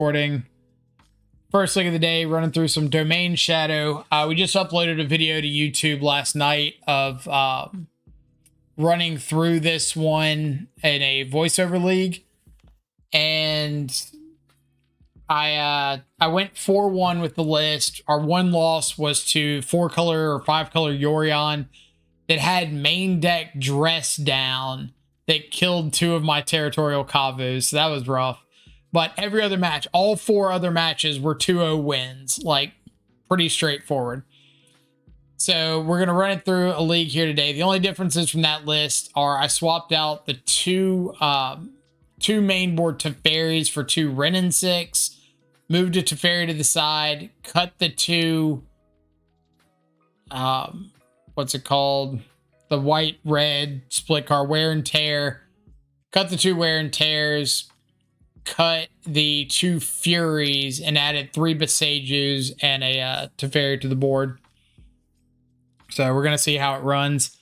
recording. First look of the day, running through some Domain Shadow. We just uploaded a video to YouTube last night of running through this one in a voiceover league. And I went 4-1 with the list. Our one loss was to 4-color or 5-color Yorion that had main deck Dress Down that killed 2 of my territorial Kavus. So that was rough. But every other match, all 4 other matches were 2-0 wins. Like, pretty straightforward. So we're going to run it through a league here today. The only differences from that list are I swapped out the two main board Teferis for 2 Wrenn and 6. Moved a Teferi to the side. Cut the 2... what's it called? The white-red split card. Wear and Tear. Cut the 2 Wear and Tears. Cut the 2 Furies and added 3 Boseijus and a Teferi to the board. So we're going to see how it runs.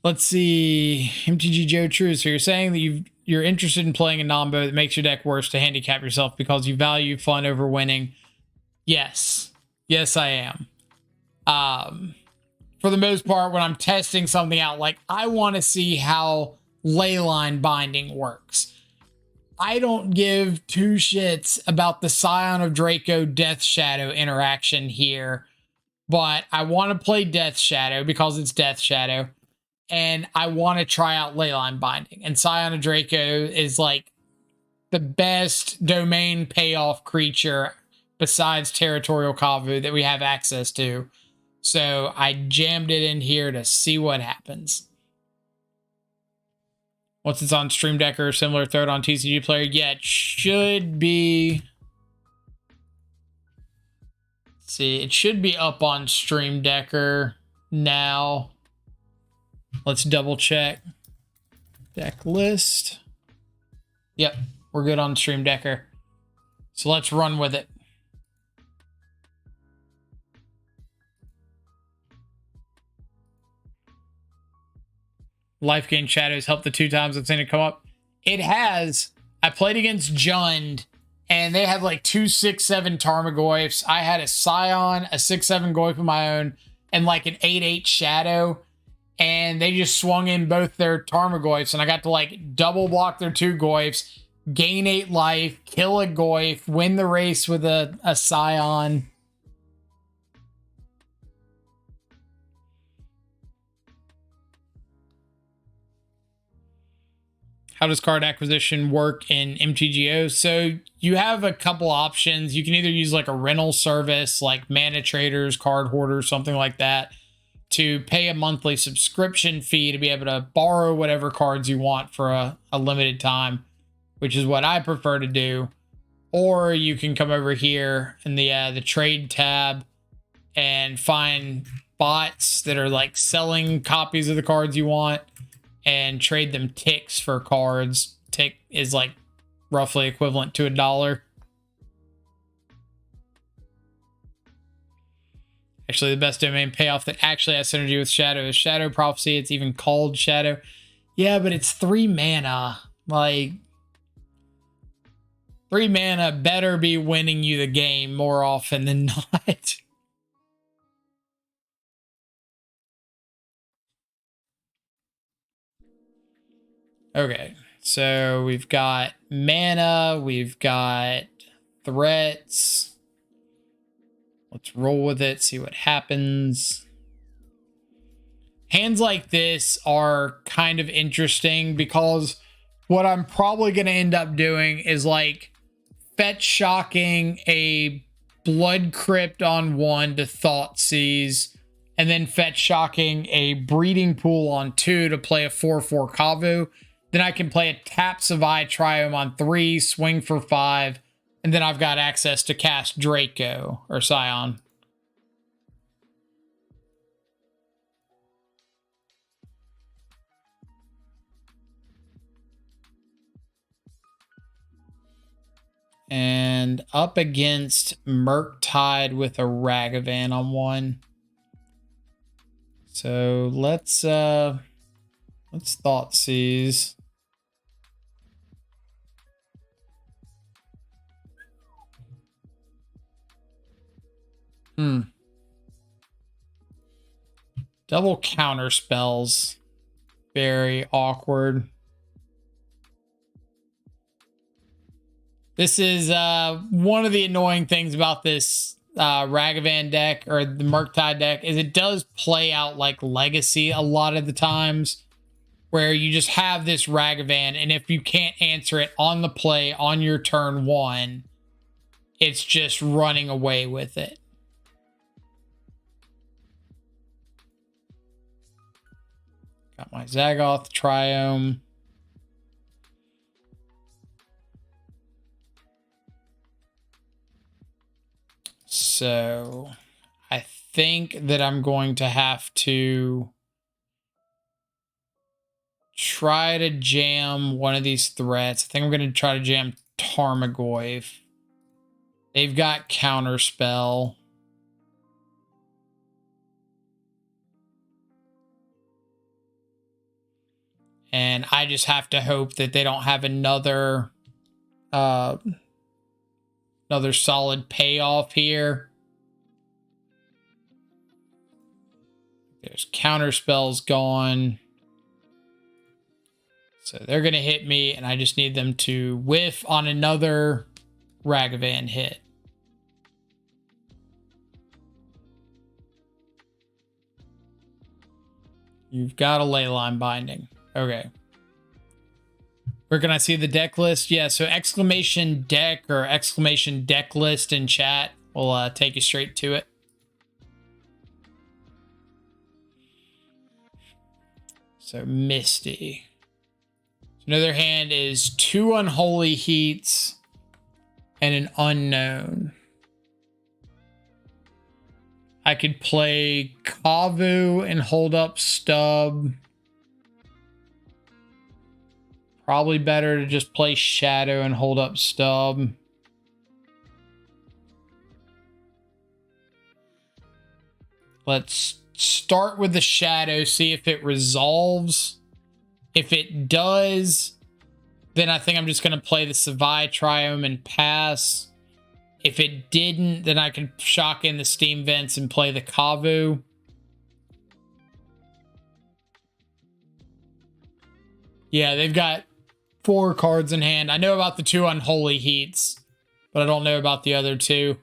Let's see. MTG Joe True. So you're saying that you're interested in playing a Nombo that makes your deck worse to handicap yourself because you value fun over winning. Yes. Yes, I am. For the most part, when I'm testing something out, like I want to see how Leyline binding works. I don't give 2 shits about the Scion of Draco Death Shadow interaction here, but I want to play Death Shadow because it's Death Shadow, and I want to try out Leyline binding. And Scion of Draco is like the best domain payoff creature besides Territorial Kavu that we have access to. So I jammed it in here to see what happens. Once it's on Stream Decker or similar, throw it on TCG Player. Yeah, it should be. Let's see, it should be up on Stream Decker now. Let's double check. Deck list. Yep, we're good on Stream Decker. So let's run with it. Lifelinking Shadows helped the 2 times I've seen it come up. It has. I played against Jund, and they have like 2 6/7 Tarmogoyfs. I had a Scion, a 6/7 Goyf of my own, and like an 8/8 Shadow. And they just swung in both their Tarmogoyfs, and I got to like double block their 2 Goyfs, gain 8 life, kill a Goyf, win the race with a Scion. How does card acquisition work in MTGO? So you have a couple options. You can either use like a rental service like Mana Traders, Card Hoarder, something like that, to pay a monthly subscription fee to be able to borrow whatever cards you want for a limited time, which is what I prefer to do. Or you can come over here in the trade tab and find bots that are like selling copies of the cards you want, and trade them ticks for cards. Tick is like roughly equivalent to $1. Actually, the best domain payoff that actually has synergy with Shadow is Shadow Prophecy. It's even called Shadow. Yeah, but it's 3 mana. Like, 3 mana better be winning you the game more often than not. Okay, so we've got mana, we've got threats. Let's roll with it, see what happens. Hands like this are kind of interesting because what I'm probably going to end up doing is like fetch shocking a Blood Crypt on 1 to Thoughtseize, and then fetch shocking a Breeding Pool on 2 to play a 4/4 Kavu. Then I can play a Taps of Eye Triome on 3, swing for 5, and then I've got access to cast Draco or Scion. And up against Murktide with a Ragavan on 1. So let's Thoughtseize. Double counter spells. Very awkward. This is one of the annoying things about this Ragavan deck, or the Murktide deck, is it does play out like Legacy a lot of the times, where you just have this Ragavan, and if you can't answer it on the play on your turn one, it's just running away with it. Got my Zagoth Triome. So I think that I'm going to have to try to jam one of these threats. I think I'm going to try to jam Tarmogoyf. They've got Counterspell. And I just have to hope that they don't have another solid payoff here. There's Counterspells gone. So they're going to hit me, and I just need them to whiff on another Ragavan hit. You've got a Leyline binding. Okay. Where can I see the deck list? Yeah, so exclamation deck or exclamation deck list in chat will take you straight to it. So Misty. Another hand is 2 Unholy Heats and an Unknown. I could play Kavu and hold up Stub. Probably better to just play Shadow and hold up Stub. Let's start with the Shadow, see if it resolves. If it does, then I think I'm just going to play the Savai Triome and pass. If it didn't, then I can shock in the Steam Vents and play the Kavu. Yeah, they've got 4 cards in hand. I know about the 2 Unholy Heats, but I don't know about the other 2.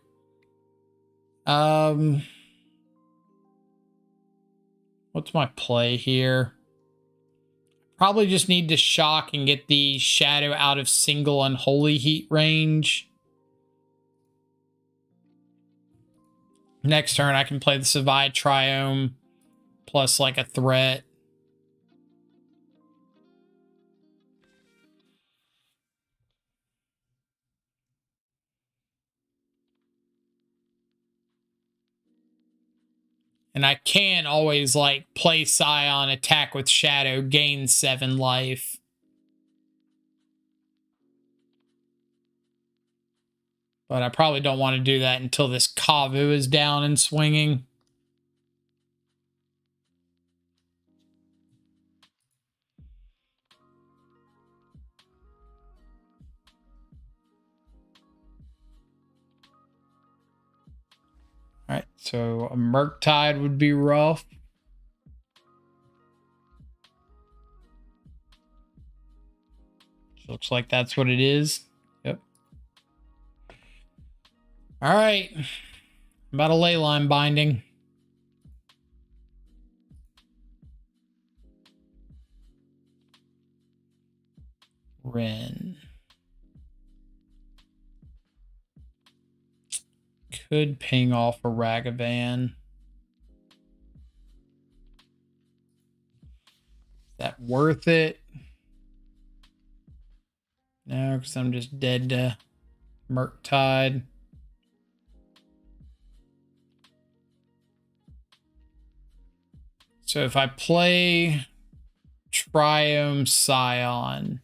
What's my play here? Probably just need to shock and get the Shadow out of single Unholy Heat range. Next turn, I can play the Savai Triome plus like a threat. And I can always like play Scion, attack with Shadow, gain 7 life. But I probably don't want to do that until this Kavu is down and swinging. All right, so a Murktide would be rough. Looks like that's what it is. Yep. All right. About a Leyline binding. Wrenn. Could ping off a Ragavan. Is that worth it? No, because I'm just dead to Murktide. So if I play Triome Scion,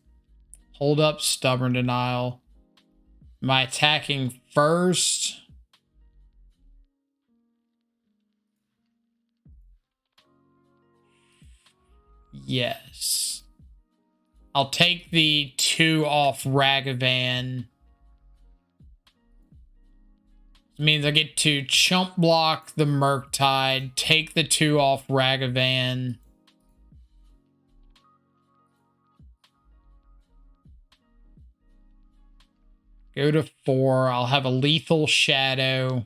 hold up Stubborn Denial, am I attacking first? Yes. I'll take the 2 off Ragavan. It means I get to chump block the Murktide, take the 2 off Ragavan. Go to 4. I'll have a lethal Shadow.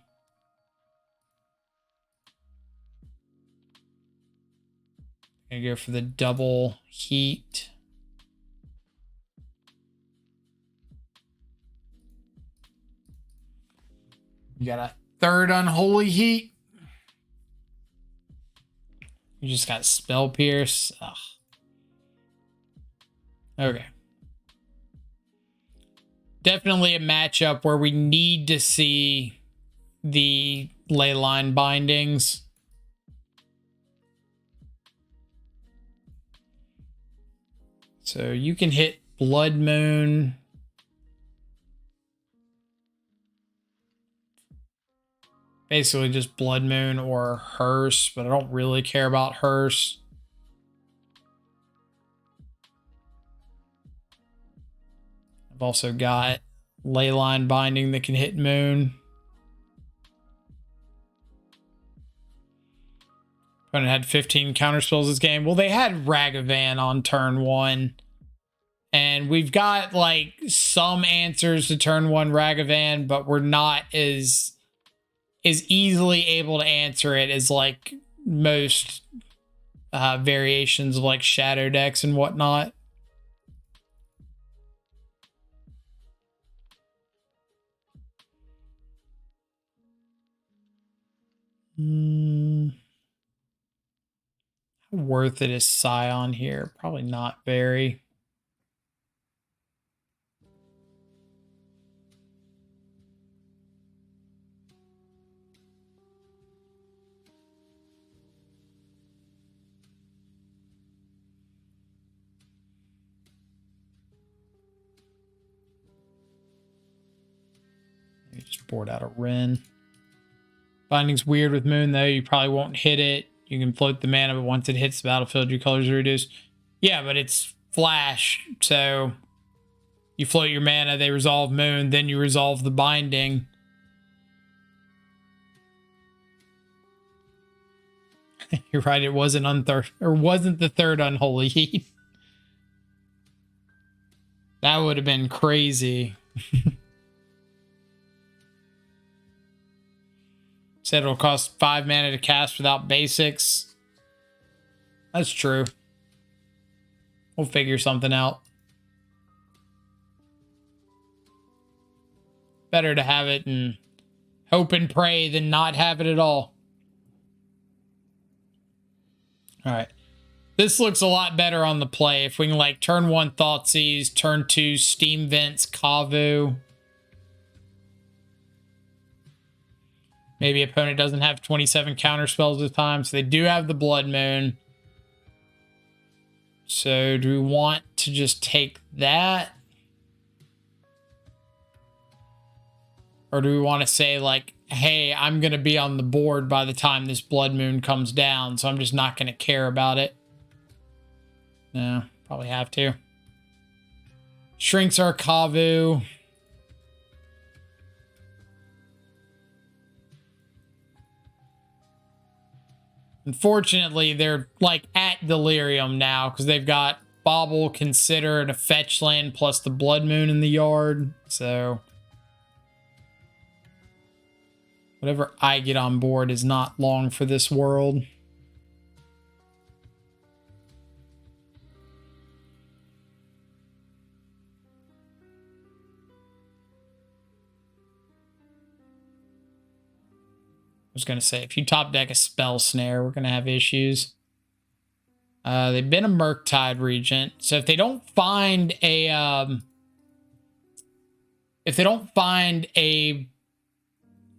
Gonna go for the double heat. You got a 3rd Unholy Heat. You just got Spell Pierce. Ugh. Okay. Definitely a matchup where we need to see the Leyline bindings. So you can hit Blood Moon. Basically just Blood Moon or Hearse, but I don't really care about Hearse. I've also got Leyline binding that can hit Moon. Opponent had 15 counterspells this game. Well, they had Ragavan on turn 1. And we've got like some answers to turn 1 Ragavan, but we're not as easily able to answer it as like most variations of like shadow decks and whatnot. How worth it is Scion here? Probably not very. You just board out a Wrenn. Binding's weird with Moon, though. You probably won't hit it. You can float the mana, but once it hits the battlefield, your colors are reduced. Yeah, but it's Flash, so you float your mana, they resolve Moon, then you resolve the binding. You're right, it wasn't the 3rd Unholy Heat. That would have been crazy. Said it'll cost 5 mana to cast without basics. That's true. We'll figure something out. Better to have it and hope and pray than not have it at all. All right. This looks a lot better on the play. If we can like turn 1 Thoughtseize, turn 2 Steam Vents, Kavu. Maybe opponent doesn't have 27 counter spells at the time, so they do have the Blood Moon. So do we want to just take that? Or do we want to say like, hey, I'm going to be on the board by the time this Blood Moon comes down, so I'm just not going to care about it? No, probably have to. Shrinks our Kavu. Unfortunately, they're like at Delirium now because they've got Bauble, Consider, and a fetch land plus the Blood Moon in the yard. So whatever I get on board is not long for this world. I was going to say, if you top deck a Spell Snare, we're going to have issues. They've been a Murktide Regent. So if they don't find a...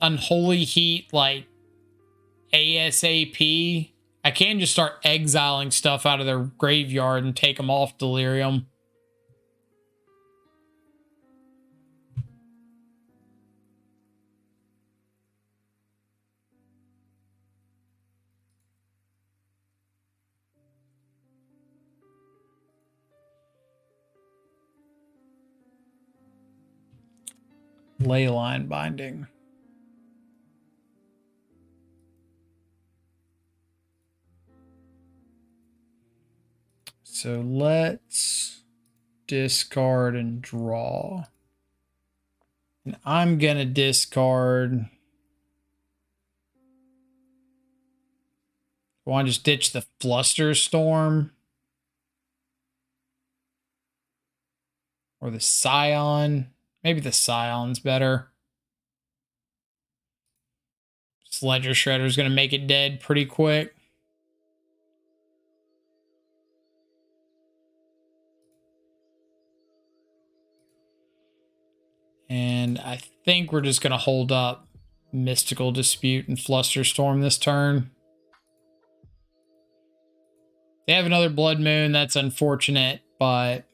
Unholy Heat, like, ASAP, I can just start exiling stuff out of their graveyard and take them off Delirium. Leyline binding. so let's discard and draw. And I'm going to discard. I want to just ditch the Flusterstorm. Or the Scion. Maybe the Scion's better. This Ledger Shredder is going to make it dead pretty quick. And I think we're just going to hold up Mystical Dispute and Flusterstorm this turn. They have another Blood Moon. That's unfortunate, but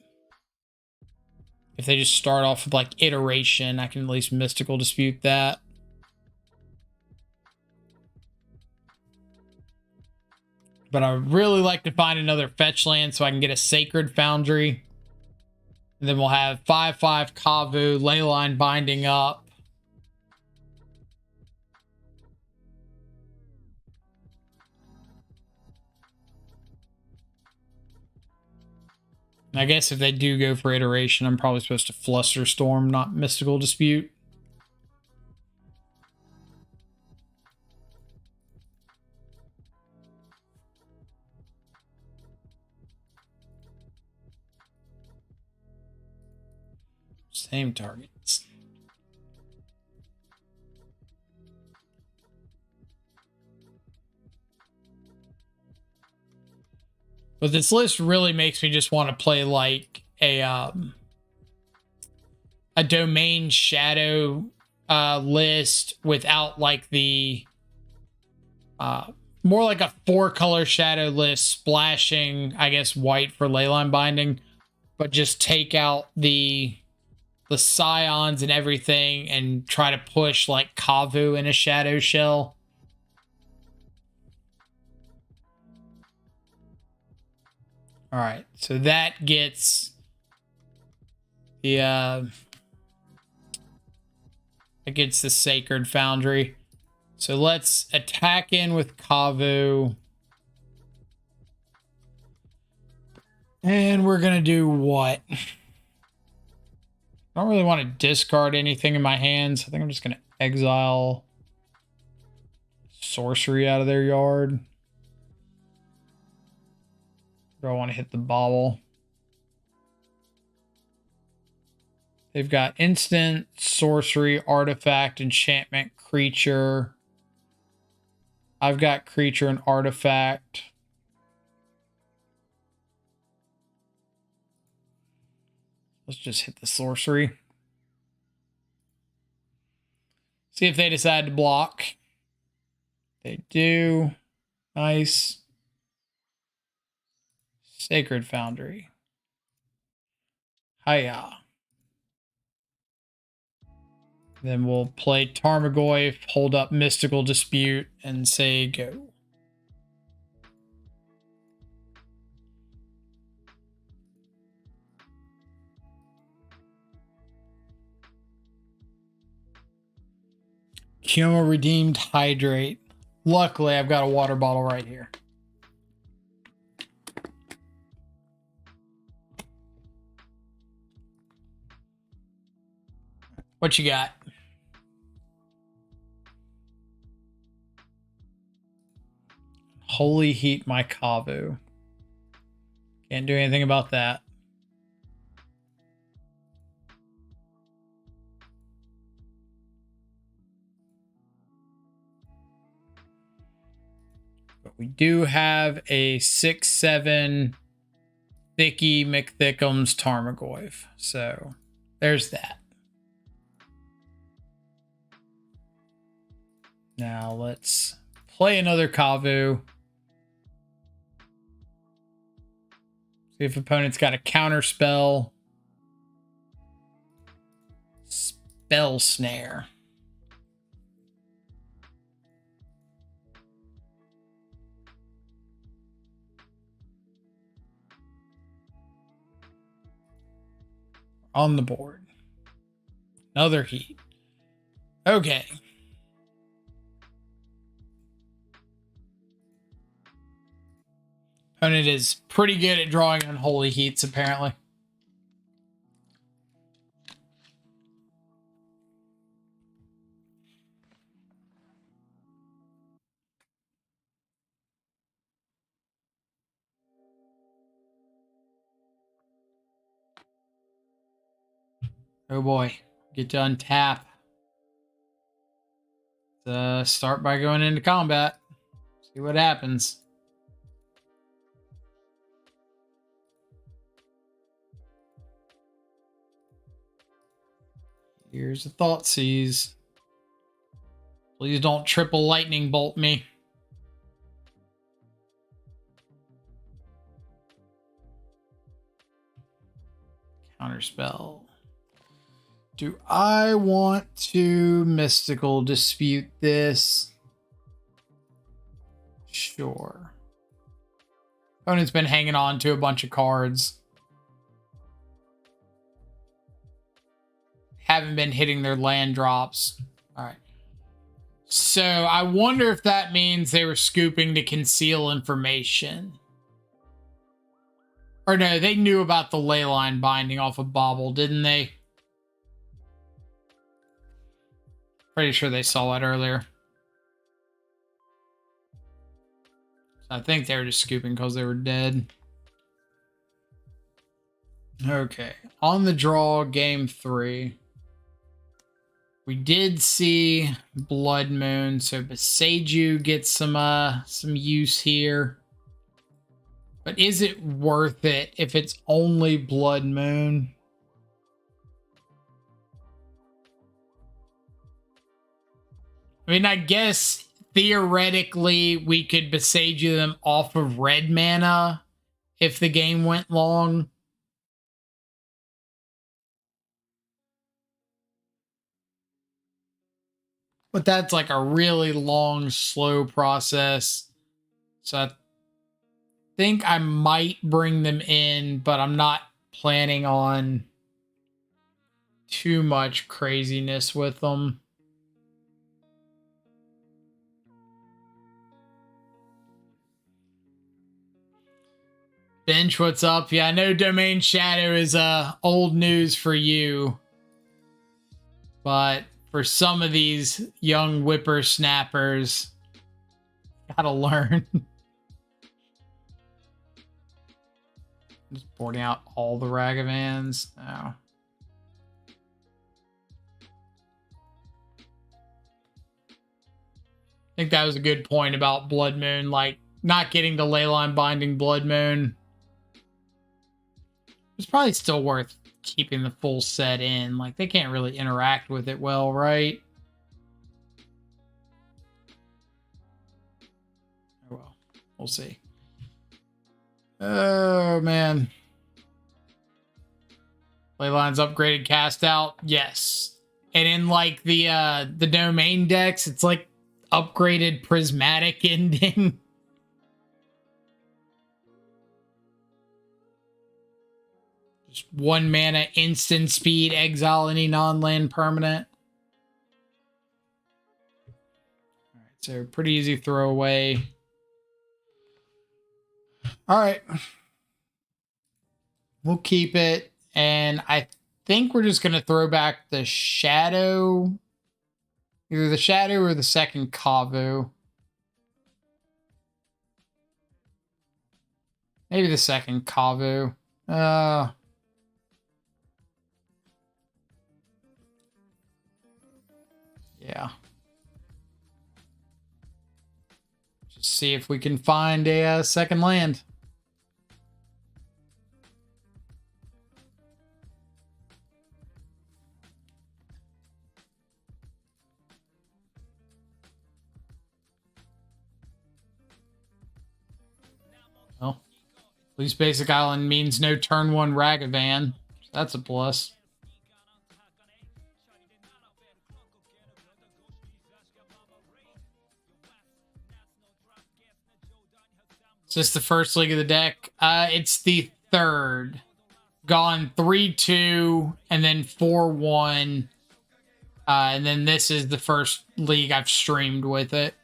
if they just start off with like Iteration, I can at least Mystical Dispute that. But I would really like to find another fetch land so I can get a Sacred Foundry. And then we'll have 5/5 Kavu, Leyline binding up. I guess if they do go for Iteration, I'm probably supposed to Flusterstorm, not Mystical Dispute. Same targets. But this list really makes me just want to play like a Domain Shadow list without like the more like a 4-color shadow list splashing, I guess, white for Leyline binding, but just take out the Scions and everything and try to push like Kavu in a shadow shell. All right, so that gets the Sacred Foundry. So let's attack in with Kavu. And we're gonna do what? I don't really want to discard anything in my hands. I think I'm just gonna exile sorcery out of their yard. Do I want to hit the bobble? They've got instant, sorcery, artifact, enchantment, creature. I've got creature and artifact. Let's just hit the sorcery. See if they decide to block. They do. Nice. Sacred Foundry. Hiya. Then we'll play Tarmogoyf, hold up Mystical Dispute, and say go. Kuma redeemed Hydrate. Luckily, I've got a water bottle right here. What you got? Holy Heat my Kavu. Can't do anything about that. But we do have a 6/7 Thicky McThickums Tarmogoyf. So there's that. Now let's play another Kavu. See if opponent's got a counter spell. Spell Snare. On the board. Another heat. Okay. Opponent is pretty good at drawing unholy heats, apparently. Oh boy. Get to untap. Start by going into combat. See what happens. Here's a Thoughtseize. Please don't triple lightning bolt me. Counterspell. Do I want to mystical dispute this? Sure. Opponent's been hanging on to a bunch of cards. Haven't been hitting their land drops. All right. So I wonder if that means they were scooping to conceal information. Or no, they knew about the Leyline binding off of Bobble, didn't they? Pretty sure they saw it earlier. I think they were just scooping because they were dead. Okay. On the draw, game 3. We did see Blood Moon, so Boseijus gets some use here. But is it worth it if it's only Blood Moon? I mean, I guess theoretically we could Boseijus them off of red mana if the game went long. But that's like a really long, slow process. So I think I might bring them in, but I'm not planning on too much craziness with them. Bench, what's up? Yeah, I know Domain Shadow is old news for you. But for some of these young whippersnappers, gotta learn. Just boarding out all the Ragavans. Oh. I think that was a good point about Blood Moon, like not getting the Leyline binding Blood Moon. It's probably still worth keeping the full set in. Like, they can't really interact with it well, right? Oh, well. We'll see. Oh, man. Leyline's upgraded cast out? Yes. And in, like, the domain decks, it's, like, upgraded prismatic ending. Just 1 mana, instant speed, exile any non-land permanent. Alright, so pretty easy throwaway. Alright. We'll keep it. And I think we're just going to throw back the Shadow. Either the Shadow or the second Kavu. Maybe the second Kavu. Yeah. Just see if we can find a second land. Well, at least Basic Island means no turn 1 Ragavan. So that's a plus. Is this the first league of the deck? It's the third. Gone 3-2 and then 4-1. And then this is the first league I've streamed with it.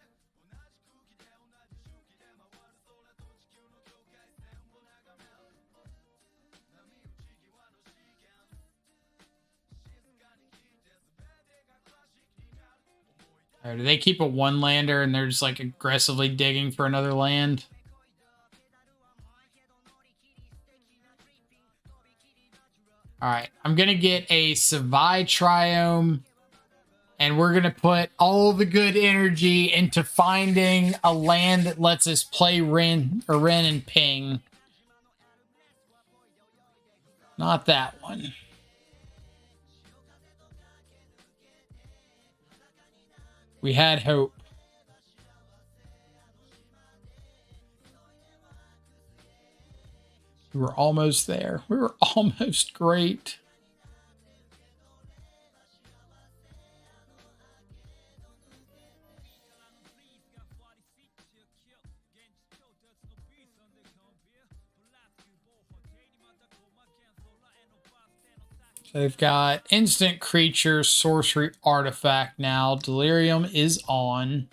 Or do they keep a one lander and they're just like aggressively digging for another land? All right, I'm going to get a Savai Triome, and we're going to put all the good energy into finding a land that lets us play Wrenn and Ping. Not that one. We had hope. We were almost there. We were almost great. So they've got instant creature, sorcery, artifact now. Delirium is on.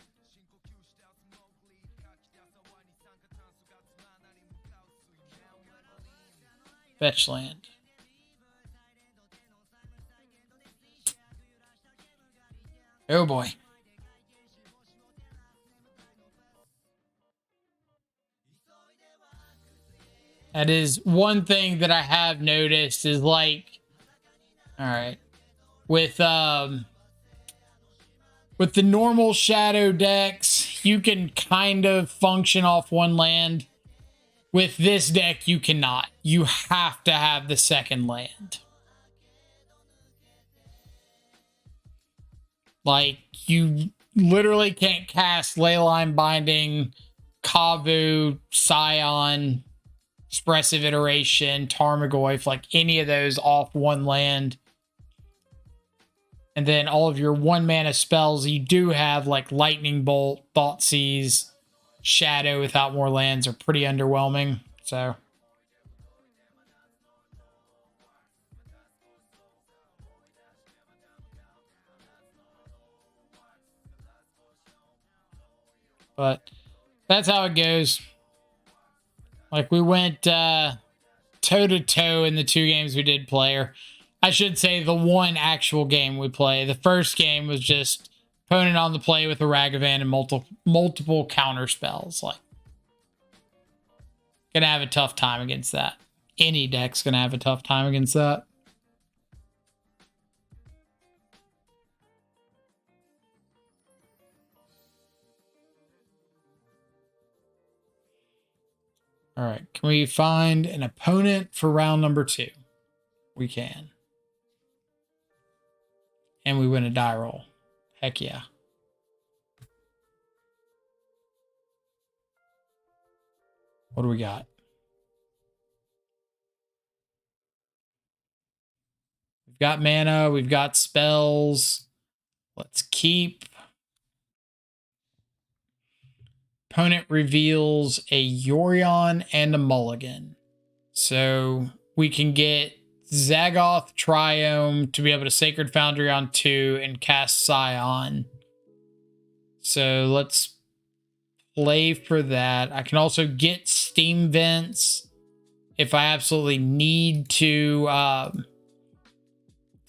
Fetch land. Oh boy. That is one thing that I have noticed is like, all right, with the normal shadow decks, you can kind of function off one land. With this deck, you cannot. You have to have the second land. Like, you literally can't cast Leyline Binding, Kavu, Scion, Expressive Iteration, Tarmogoyf, like any of those off one land. And then all of your one mana spells, you do have like Lightning Bolt, Thoughtseize, Shadow without more lands are pretty underwhelming. So but that's how it goes. Like we went toe to toe in the 2 games we did play. Or I should say the one actual game we play. The first game was just opponent on the play with a Ragavan and multiple counter spells. Like, gonna have a tough time against that. Any deck's gonna have a tough time against that. All right, can we find an opponent for round number 2? We can. And we win a die roll. Heck yeah. What do we got? We've got mana. We've got spells. Let's keep. Opponent reveals a Yorion and a Mulligan. So we can get Zagoth Triome to be able to Sacred Foundry on 2 and cast Scion. So let's play for that. I can also get Steam Vents if I absolutely need to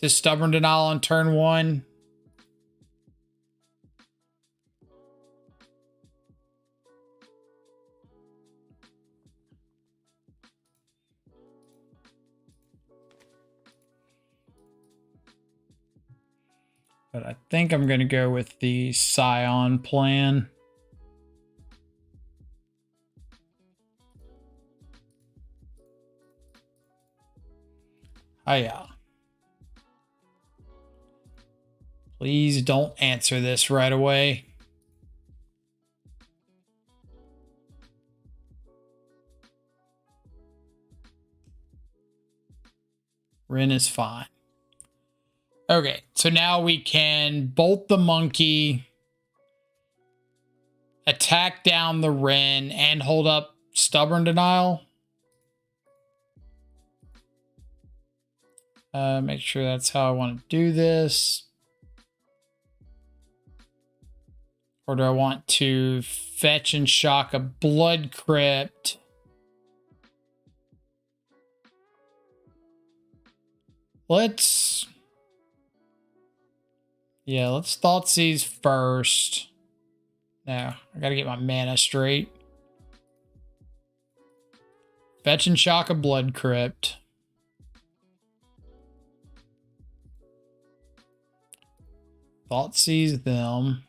Stubborn Denial on turn 1. But I think I'm going to go with the Scion plan. Oh, yeah. Please don't answer this right away. Wrenn is fine. Okay, so now we can bolt the monkey, attack down the Wrenn, and hold up Stubborn Denial. Make sure that's how I want to do this. Or do I want to fetch and shock a Blood Crypt? Yeah, let's Thoughtseize first. No, I gotta get my mana straight. Fetch and shock a Blood Crypt. Thoughtseize them.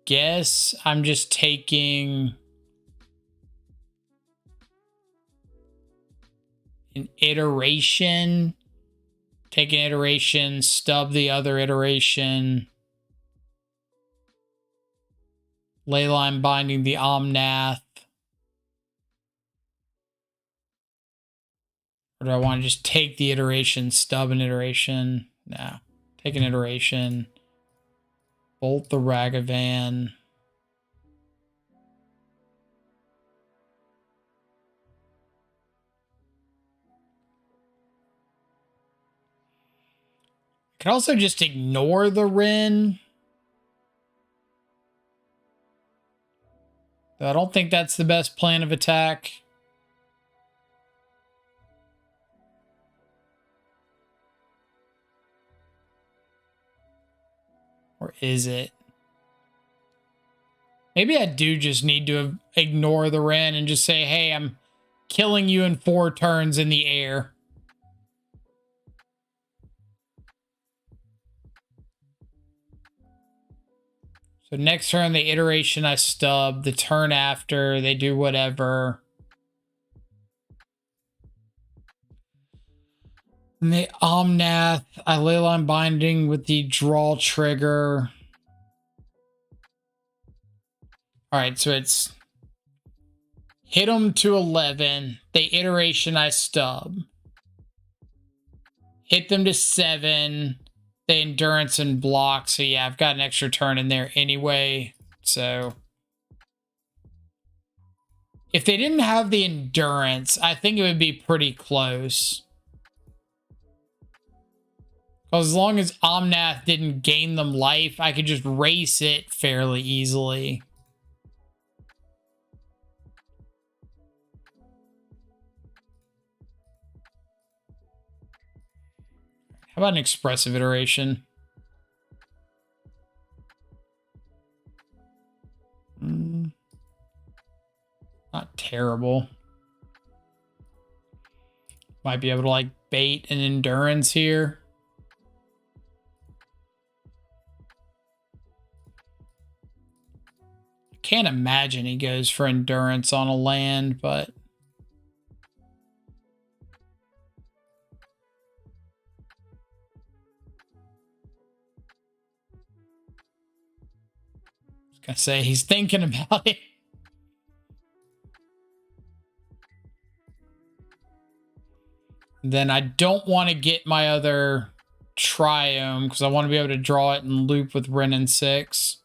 Guess I'm just taking an iteration. Take an iteration, stub the other iteration. Leyline binding the Omnath. Or do I want to just take the iteration, stub an iteration? No. Take an iteration. Bolt the Ragavan. I can also just ignore the Wrenn. Though I don't think that's the best plan of attack. Or is it? Maybe I do just need to ignore the Wrenn and just say, hey, I'm killing you in 4 turns in the air. So next turn, the iteration I stub. The turn after, they do whatever. And the Omnath, I Leyline binding with the draw trigger. All right, so it's hit them to 11. The iteration I stub. Hit them to 7. The endurance and block. So yeah, I've got an extra turn in there anyway. So if they didn't have the endurance, I think it would be pretty close. As long as Omnath didn't gain them life, I could just race it fairly easily. How about an expressive iteration? Not terrible. Might be able to like bait an endurance here. Can't imagine he goes for endurance on a land, but I was gonna say he's thinking about it. Then I don't want to get my other Triome because I want to be able to draw it and loop with Wrenn and 6.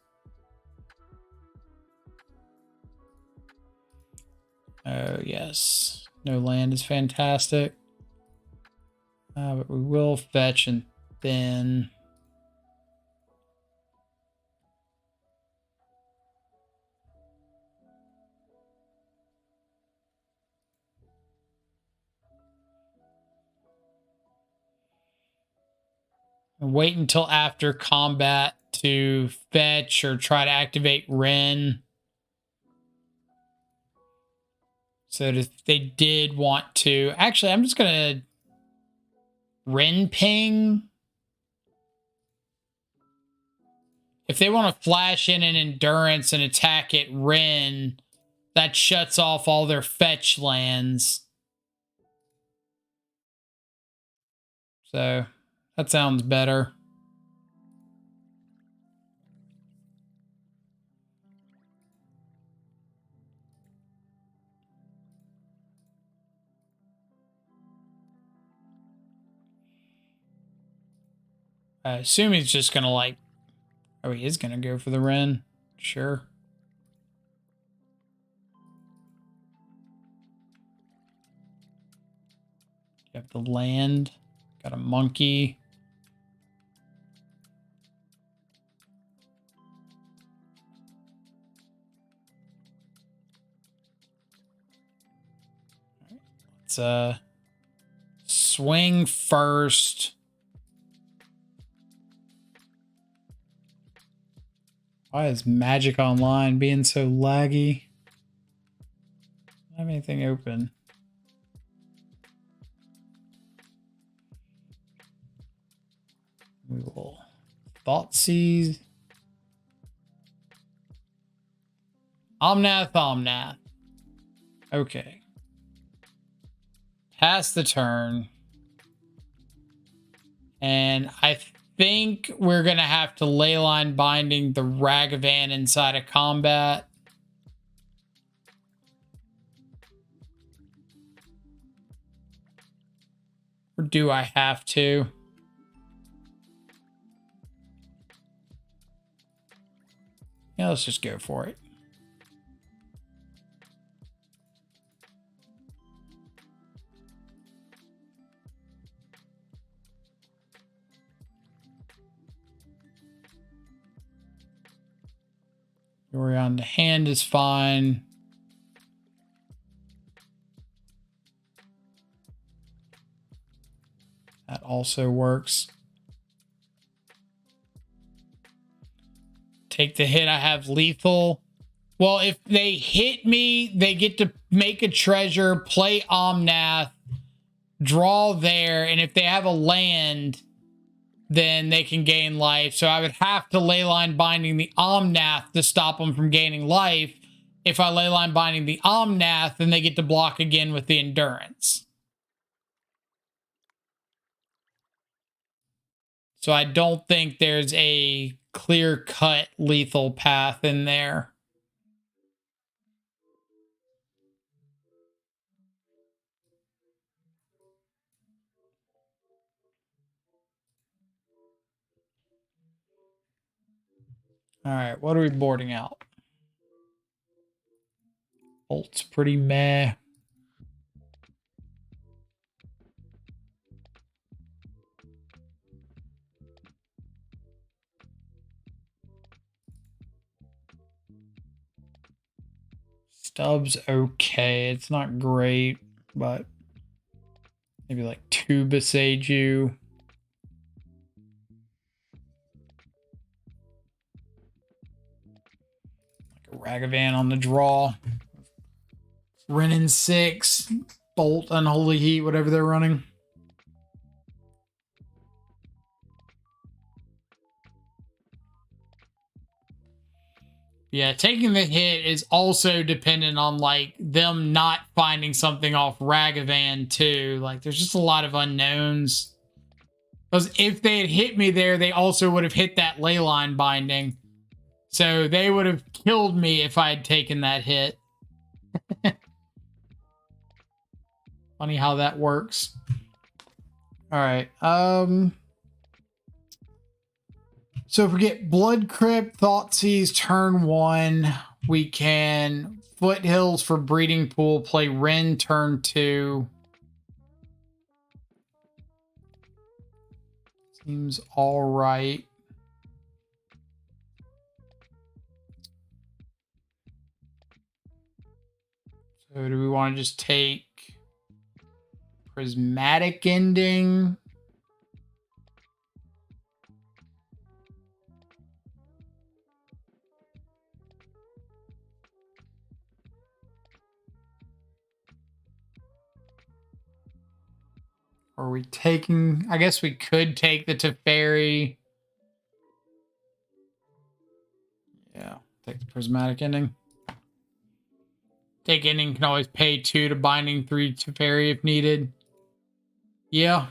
Oh, yes. No land is fantastic. But we will fetch and then... wait until after combat to fetch or try to activate Wrenn. So that if they did want to... Actually, I'm just going to Wrenn ping. If they want to flash in an endurance and attack at Wrenn, that shuts off all their fetch lands. So that sounds better. I assume he's just going to like... Oh, he is going to go for the Wrenn. Sure. You have the land. Got a monkey. Let's swing first. Why is Magic Online being so laggy? I don't have anything open. We will Thoughtseize. Omnath. Okay. Pass the turn. And I think we're going to have to Leyline Binding the Ragavan inside of combat. Or do I have to? Yeah, let's just go for it. Yorion, the hand is fine. That also works. Take the hit. I have lethal. Well, if they hit me, they get to make a treasure, play Omnath, draw there, and if they have a land, then they can gain life. So I would have to Leyline Binding the Omnath to stop them from gaining life. If I Leyline Binding the Omnath, then they get to block again with the Endurance. So I don't think there's a clear-cut lethal path in there. All right, what are we boarding out? Bolt's pretty meh. Stub's okay. It's not great, but maybe like 2 Boseijus. Like a Ragavan on the draw. Wrenns and 6. Bolt, Unholy Heat, whatever they're running. Yeah, taking the hit is also dependent on, like, them not finding something off Ragavan, too. Like, there's just a lot of unknowns. Because if they had hit me there, they also would have hit that Leyline Binding. So they would have killed me if I had taken that hit. Funny how that works. All right. So if we get Blood Crypt, Thoughtseize, turn 1, we can Foothills for Breeding Pool, play Wrenn turn 2. Seems all right. So do we want to just take Prismatic Ending? Are we taking... I guess we could take the Teferi. Yeah, take the Prismatic Ending. Take ending, can always pay 2 to Binding 3 Teferi if needed. Yeah.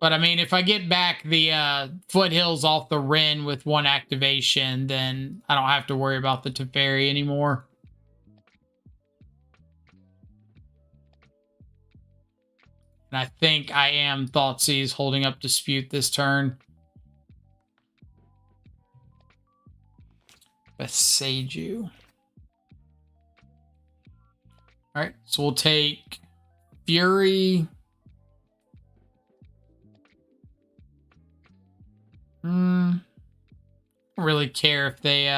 But I mean, if I get back the Foothills off the Wrenn with 1 activation, then I don't have to worry about the Teferi anymore. And I think I am Thoughtseize holding up Dispute this turn. Boseijus. Alright, so we'll take Fury. Don't really care if they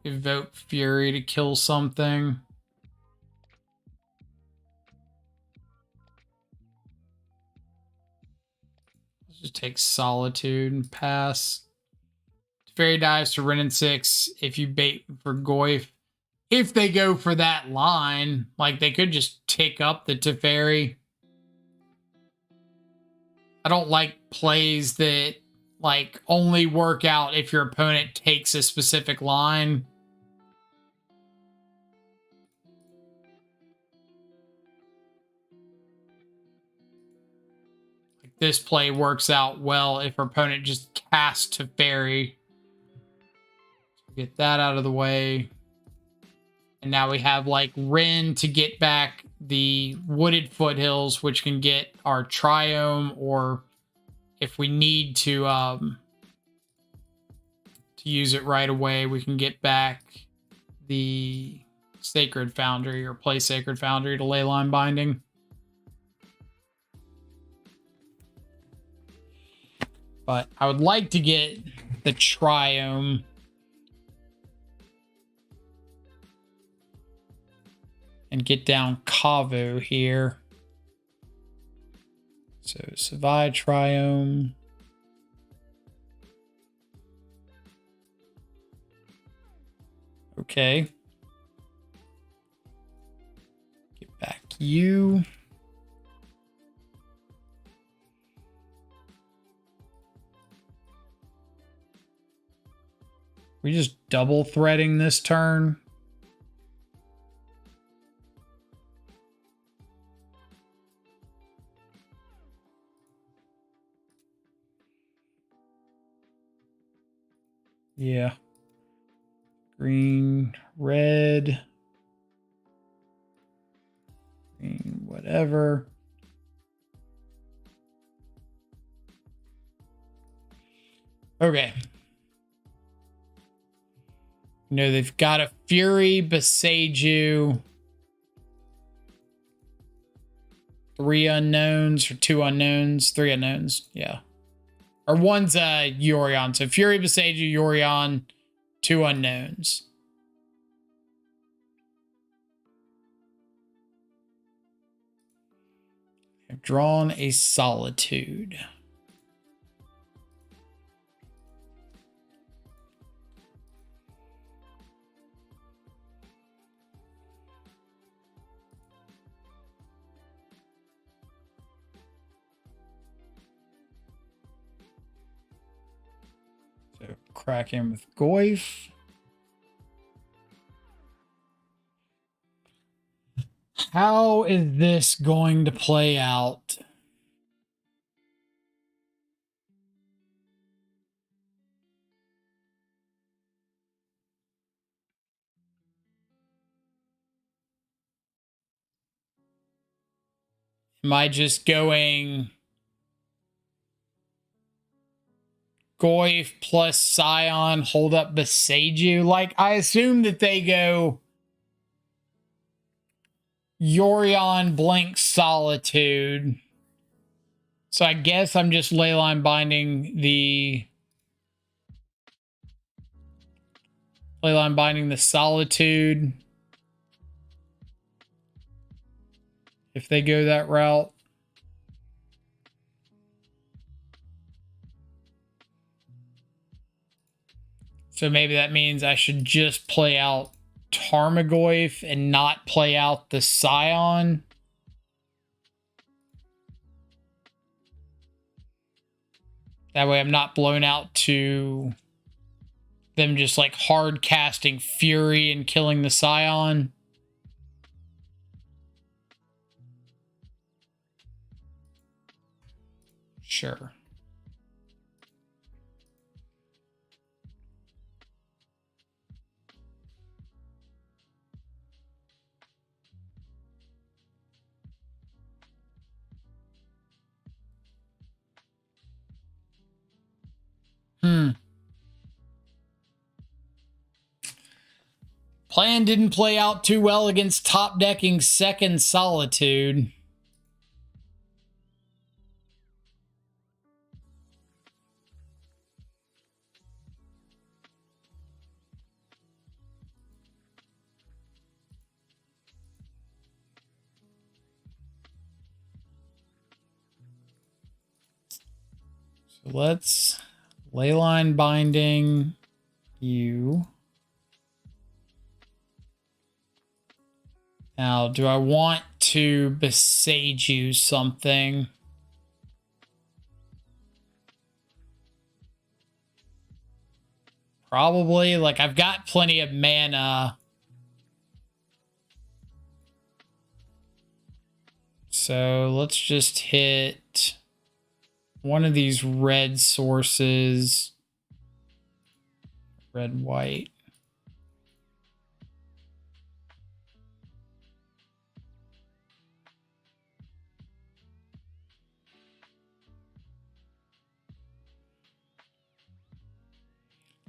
Evoke Fury to kill something. Let's just take Solitude and pass. Teferi dies to Wrenn and 6 if you bait for Goyf. If they go for that line, like they could just tick up the Teferi. I don't like plays that like only work out if your opponent takes a specific line. Like this play works out well if our opponent just casts Teferi. Get that out of the way. And now we have like Wrenn to get back the Wooded Foothills, which can get our Triome, or if we need to use it right away, we can get back the Sacred Foundry or play Sacred Foundry to Leyline Binding. But I would like to get the Triome. And get down Kavo here. So Savai Triome. Okay. Get back you. We just double threading this turn. Yeah. Green, red. Green, whatever. Okay. You know, they've got a Fury, Boseijus. 3 unknowns or 2 unknowns. 3 unknowns. Yeah. Or one's Yorion. So Fury, Boseijus, Yorion, 2 unknowns. I've drawn a Solitude. So crack him with Goyf. How is this going to play out? Am I just going Goyf plus Scion, hold up Boseijus? Like, I assume that they go Yorion, Blink, Solitude. So I guess I'm just Leyline binding the Solitude. If they go that route. So maybe that means I should just play out Tarmogoyf and not play out the Scion. That way I'm not blown out to them just like hard casting Fury and killing the Scion. Sure. Plan didn't play out too well against top decking second Solitude. So let's Leyline binding you. Now, do I want to Boseijus something? Probably. Like, I've got plenty of mana. So let's just hit one of these red sources. Red, white.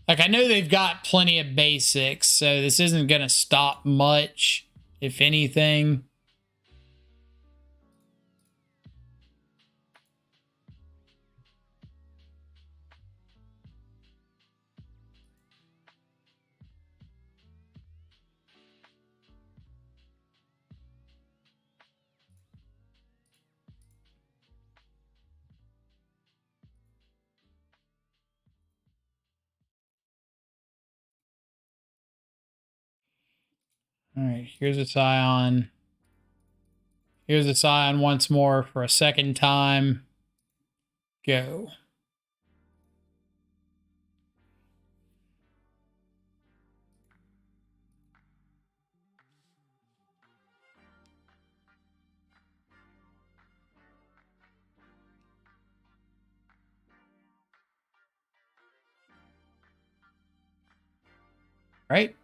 Like, I know they've got plenty of basics, so this isn't going to stop much, if anything. All right, here's a Scion. Here's a Scion once more for a second time. Go. Right?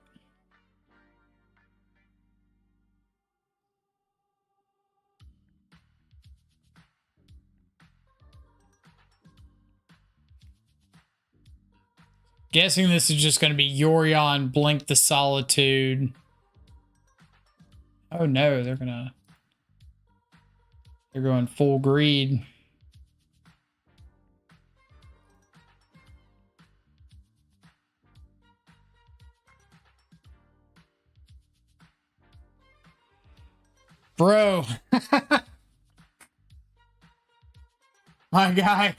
Guessing this is just going to be Yorion, Blink the Solitude. Oh no, they're going full greed. Bro. My guy,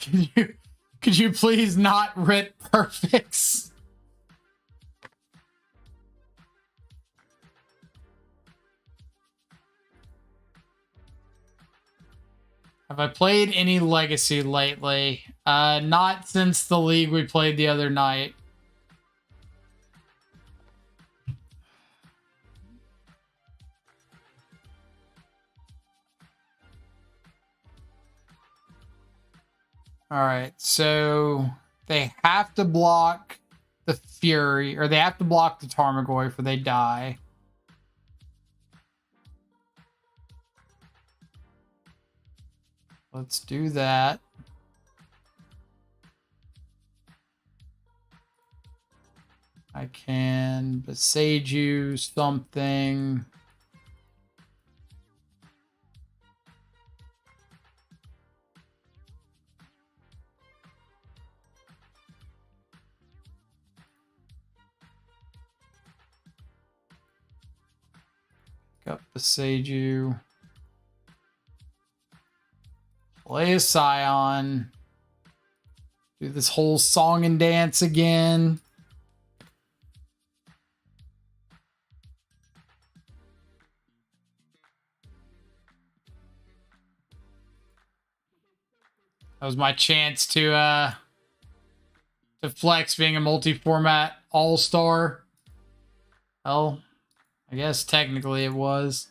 could you please not rip perfects? Have I played any Legacy lately? Not since the league we played the other night. All right, so they have to block the Fury, or they have to block the Tarmogoyf or they die. Let's do that. I can Boseijus something. Got Boseiju. Play a Scion. Do this whole song and dance again. That was my chance to flex being a multi-format all-star. Well, I guess technically it was.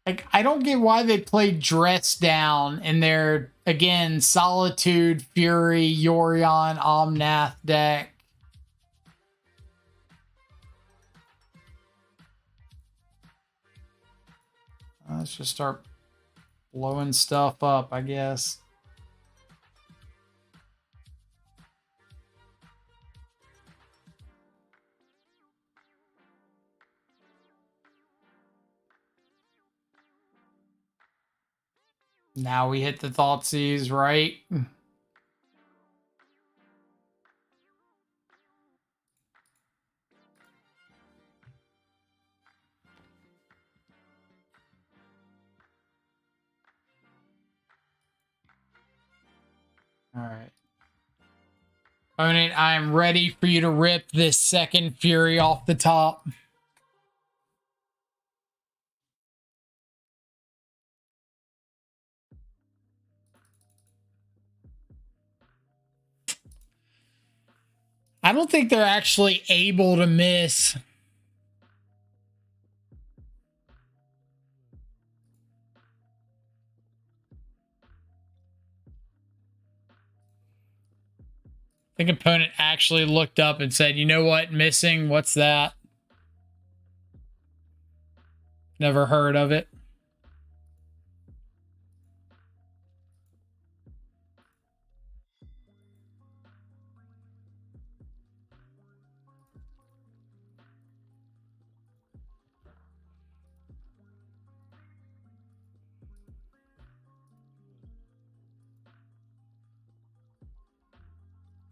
Like, I don't get why they played Dress Down in their, again, Solitude, Fury, Yorion, Omnath deck. Let's just start blowing stuff up, I guess. Now we hit the Thoughtseize, right? All right. Opponent, I am ready for you to rip this second Fury off the top. I don't think they're actually able to miss. I think opponent actually looked up and said, you know what, missing? What's that? Never heard of it.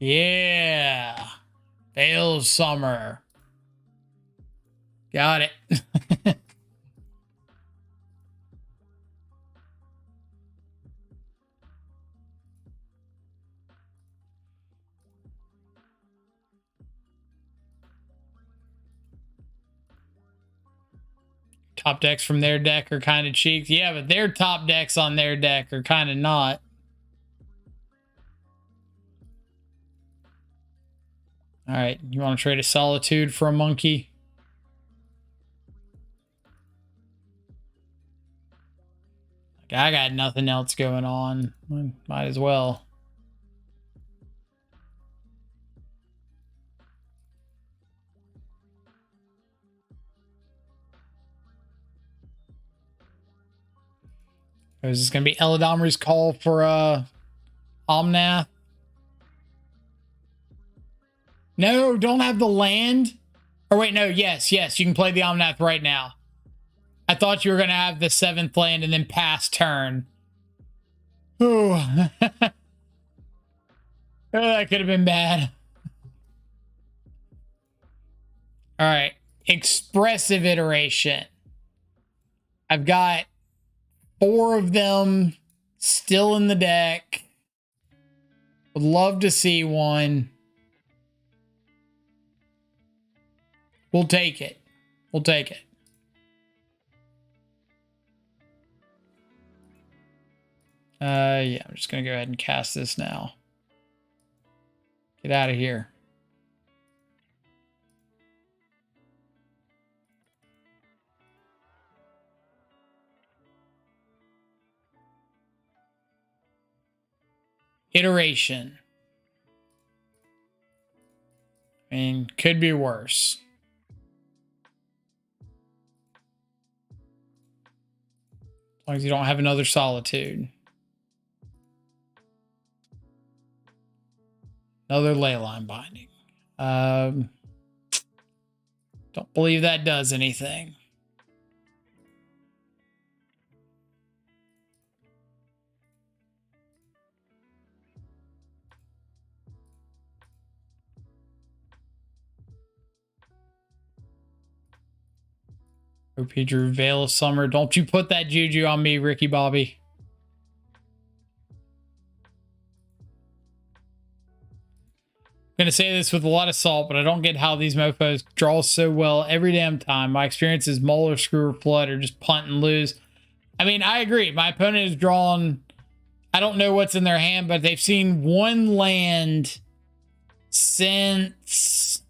Yeah. Veil of Summer. Got it. Top decks from their deck are kind of cheeks. Yeah, but their top decks on their deck are kind of not. All right, you want to trade a Solitude for a Monkey? I got nothing else going on. Might as well. Is this going to be Eladomri's call for Omnath? No, don't have the land. Or wait, no, yes, you can play the Omnath right now. I thought you were going to have the 7th land and then pass turn. Ooh. Oh, that could have been bad. All right. Expressive Iteration. I've got 4 of them still in the deck. Would love to see one. We'll take it. We'll take it. Yeah, I'm just going to go ahead and cast this now. Get out of here. Iteration. I mean, could be worse. As long as you don't have another Solitude. Another Leyline Binding. Don't believe that does anything. OP Drew, Veil of Summer. Don't you put that juju on me, Ricky Bobby. I'm going to say this with a lot of salt, but I don't get how these mofos draw so well every damn time. My experience is Mull or Screw or Flood or just punt and lose. I mean, I agree. My opponent has drawn, I don't know what's in their hand, but they've seen 1 land since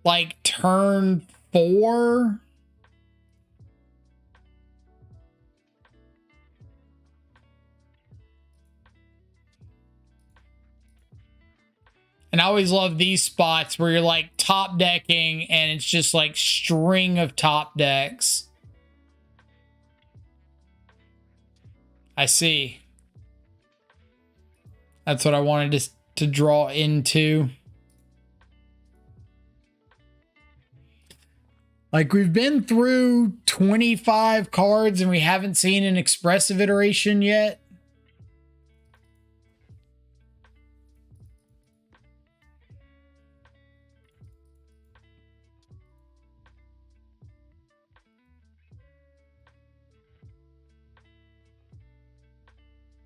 like turn 4. And I always love these spots where you're like top decking and it's just like string of top decks. I see. That's what I wanted to draw into. Like, we've been through 25 cards and we haven't seen an expressive iteration yet.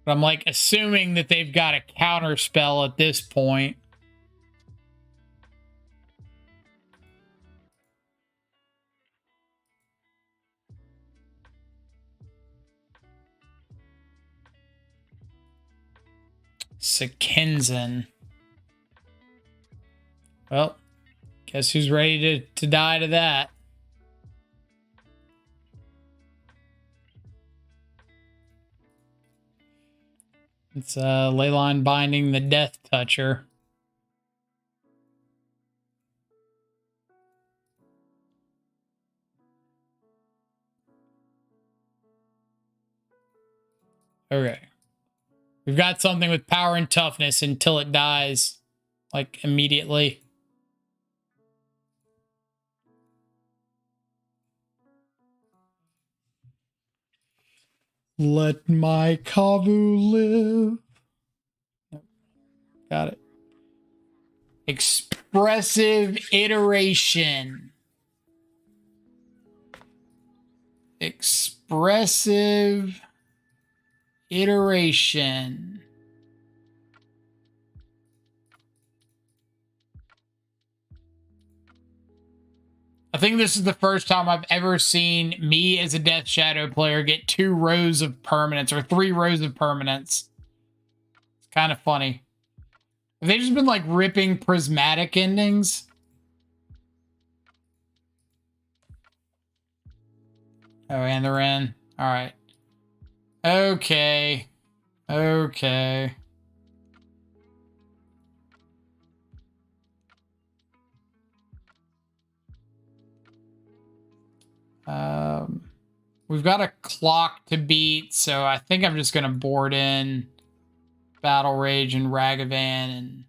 But I'm like assuming that they've got a counter spell at this point. Sekenzen. Well, guess who's ready to die to that? It's Leyline binding the Death Toucher. Okay. We've got something with power and toughness until it dies, like, immediately. Let my Kavu live. Yep. Got it. Expressive iteration. Expressive iteration. I think this is the first time I've ever seen me as a Death Shadow player get 2 rows of permanents or 3 rows of permanents. It's kind of funny. Have they just been like ripping prismatic endings? Oh, and they're in. All right. Okay. Okay. We've got a clock to beat, so I think I'm just going to board in Battle Rage and Ragavan and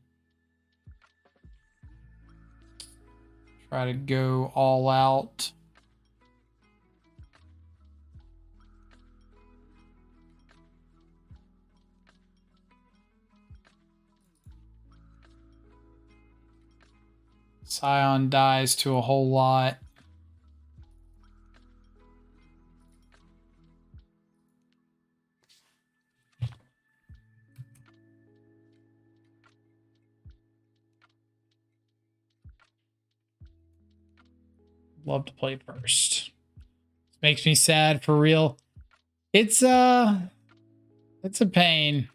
try to go all out. Scion dies to a whole lot. Love to play first. This makes me sad for real. It's a pain.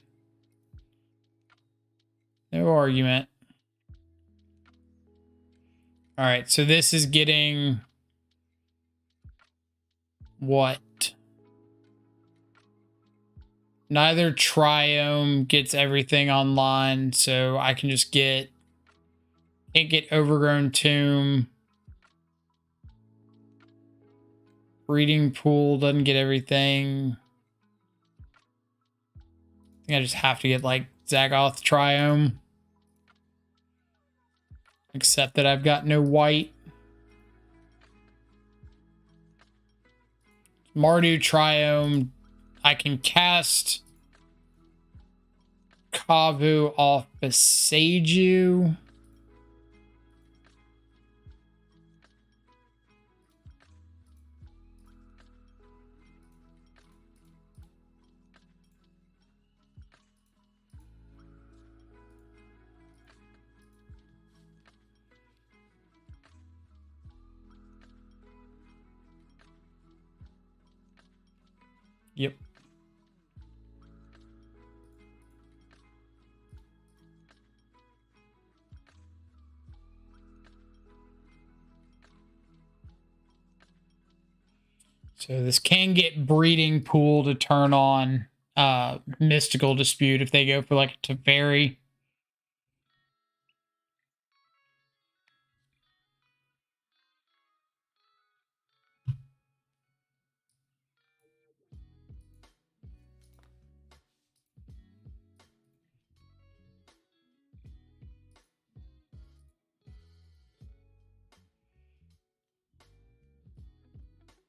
No argument. All right, so this is getting what? Neither Triome gets everything online, so I can just can't get Overgrown Tomb. Breeding Pool doesn't get everything. I think I just have to get like Zagoth Triome. Except that I've got no white. Mardu Triome. I can cast Kavu off Boseijus. Yep. So this can get Breeding Pool to turn on Mystical Dispute if they go for like a Teferi.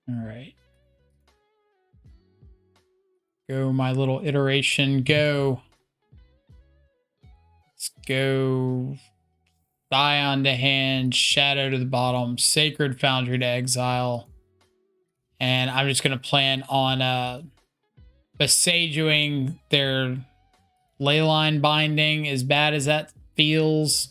All right. Go, my little iteration, go. Let's go. Scion to hand, Shadow to the bottom, Sacred Foundry to exile. And I'm just going to plan on Boseijus their Leyline binding, as bad as that feels.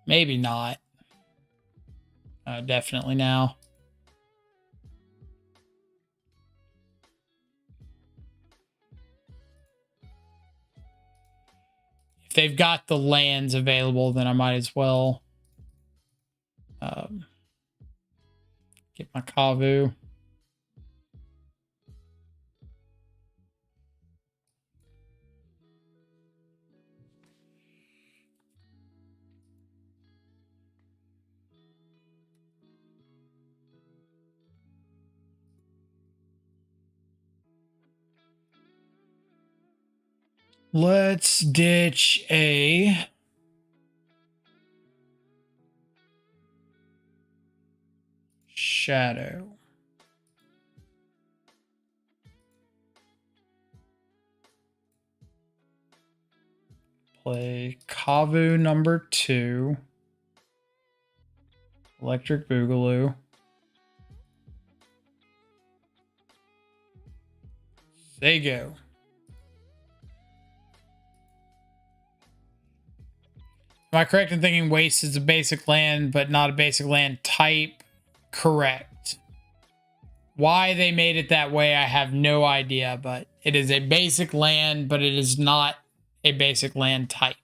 Maybe not. Definitely now. If they've got the lands available, then I might as well get my Kavu. Let's ditch a Shadow. Play Kavu number 2. Electric Boogaloo. They go. Am I correct in thinking Waste is a basic land, but not a basic land type? Correct. Why they made it that way, I have no idea, but it is a basic land, but it is not a basic land type.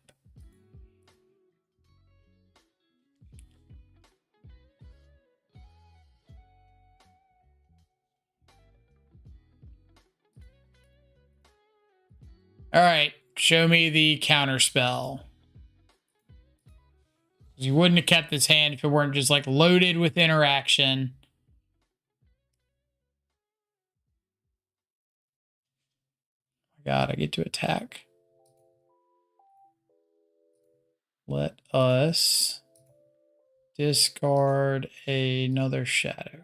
All right, show me the counter spell. You wouldn't have kept this hand if it weren't just like loaded with interaction. Oh my God, I get to attack. Let us discard another Shadow.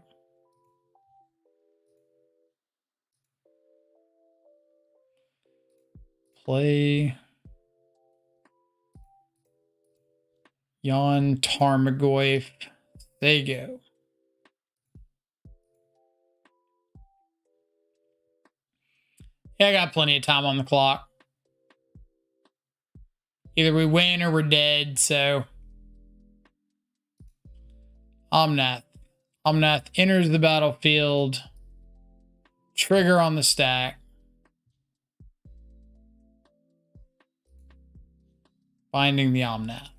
Play Yon Tarmogoyf. There you go. Yeah, I got plenty of time on the clock. Either we win or we're dead, so. Omnath. Omnath enters the battlefield. Trigger on the stack. Binding the Omnath.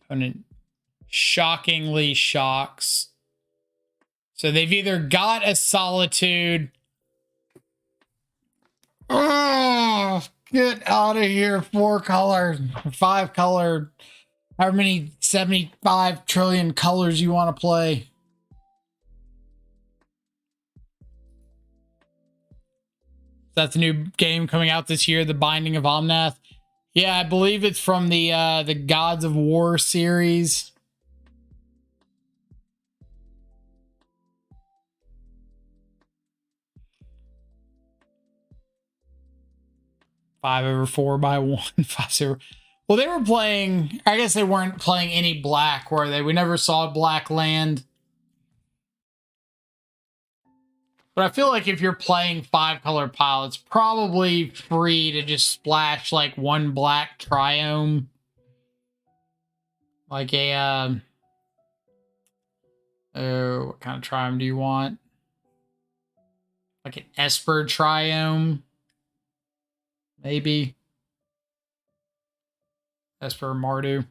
Opponent shockingly shocks. So they've either got a Solitude. Oh, get out of here. 4 color, 5 color, however many 75 trillion colors you want to play. That's a new game coming out this year, The Binding of Omnath. Yeah, I believe it's from the Gods of War series. Five over 4 by 1. 5-0. Well, they were playing. I guess they weren't playing any black, were they? We never saw black land. But I feel like if you're playing 5 color pile, it's probably free to just splash like 1 black triome. Like a, oh, what kind of triome do you want? Like an Esper triome? Maybe. Esper Mardu.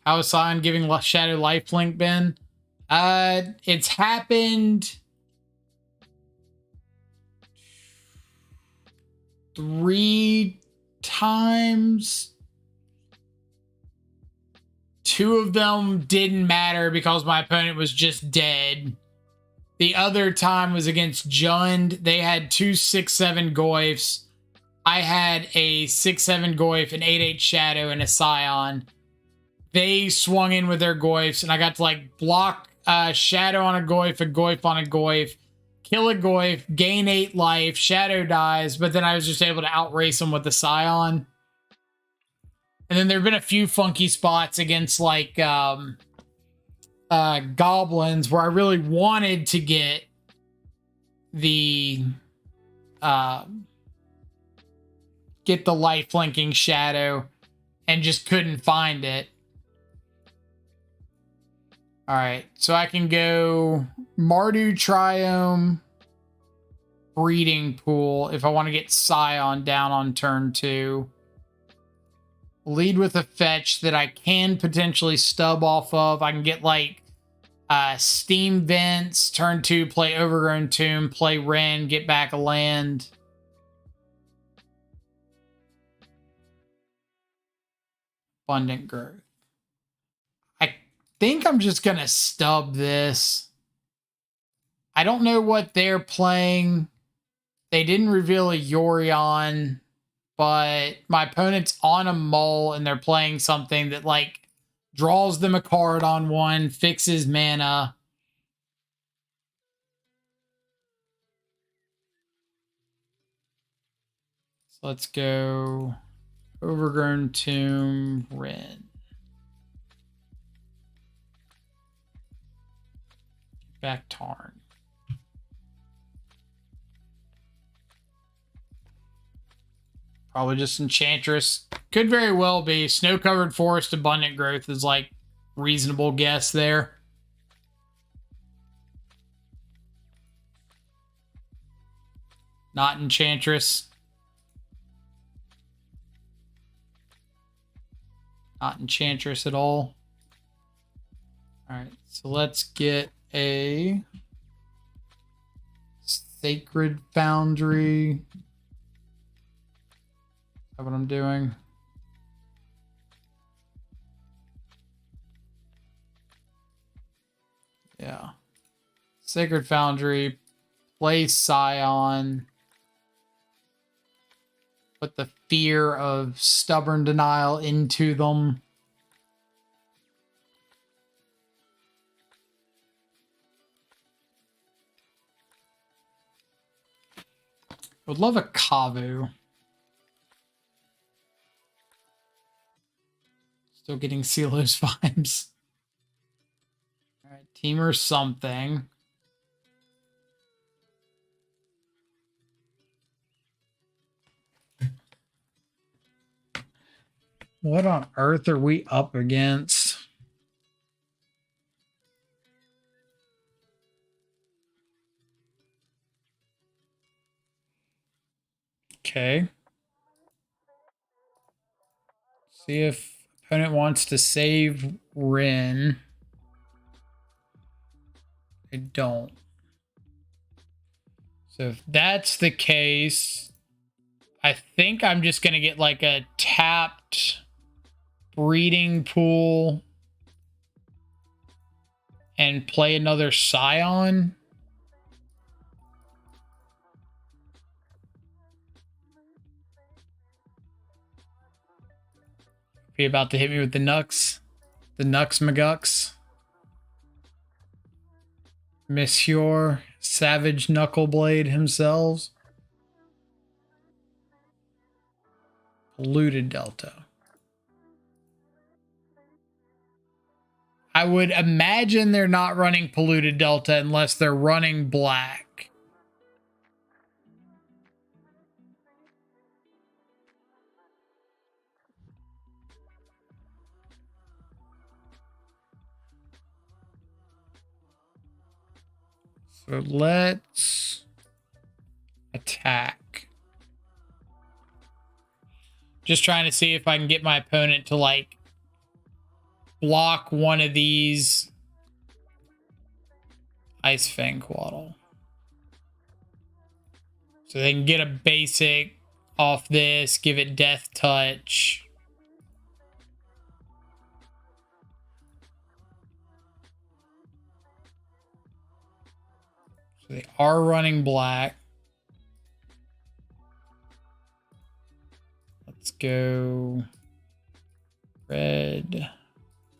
How is Sion giving Shadow lifelink been? It's happened 3 times, 2 of them didn't matter because my opponent was just dead. The other time was against Jund. They had 2 6/7 Goyfs. I had a 6/7 Goyf, an 8/8 Shadow, and a Scion. They swung in with their Goyfs, and I got to like block a Shadow on a Goyf on a Goyf, kill a Goyf, gain 8 life, Shadow dies, but then I was just able to outrace them with the Scion. And then there have been a few funky spots against like goblins where I really wanted to get the Lifelinking Shadow and just couldn't find it. All right, so I can go Mardu Triome, Breeding Pool if I want to get Scion down on turn 2. Lead with a fetch that I can potentially stub off of. I can get like Steam Vents, turn 2, play Overgrown Tomb, play Wrenn, get back a land. Abundant Growth. I think I'm just going to stub this. I don't know what they're playing. They didn't reveal a Yorion, but my opponent's on a Mull and they're playing something that like draws them a card on 1, fixes mana. So let's go Overgrown Tomb, Wrenn. Back Tarn. Probably just Enchantress. Could very well be. Snow-covered forest, abundant growth is like reasonable guess there. Not Enchantress. Not Enchantress at all. Alright, so let's get a Sacred Foundry. Is that what I'm doing? Yeah. Sacred Foundry. Play Scion. Put the fear of Stubborn Denial into them. I would love a Kavu. Still getting Silos vibes. Alright, Teamer something. What on earth are we up against? Okay. See if opponent wants to save Wrenn. I don't. So if that's the case, I think I'm just going to get like a tapped Breeding Pool and play another Scion. Be about to hit me with the Nux. The Nux Magux. Monsieur Savage Knuckleblade himself. Polluted Delta. I would imagine they're not running Polluted Delta unless they're running black. So let's attack. Just trying to see if I can get my opponent to like block one of these Ice Fang Quaddle. So they can get a basic off this, give it death touch. So they are running black. Let's go red,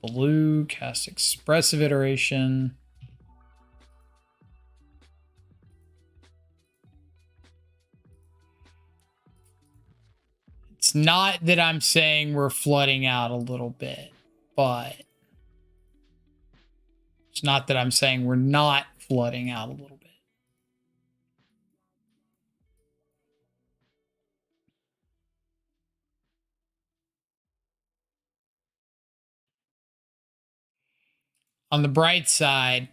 blue, cast expressive iteration. It's not that I'm saying we're flooding out a little bit, but it's not that I'm saying we're not flooding out a little bit. On the bright side,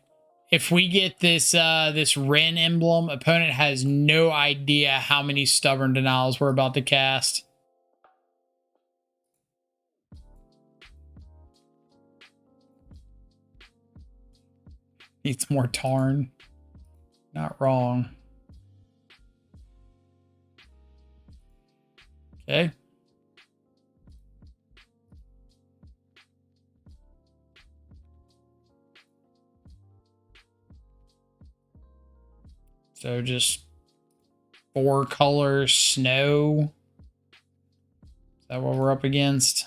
if we get this this Wrenn emblem, opponent has no idea how many stubborn denials we're about to cast. Needs more Tarn. Not wrong. Okay. So just 4 color snow. Is that what we're up against?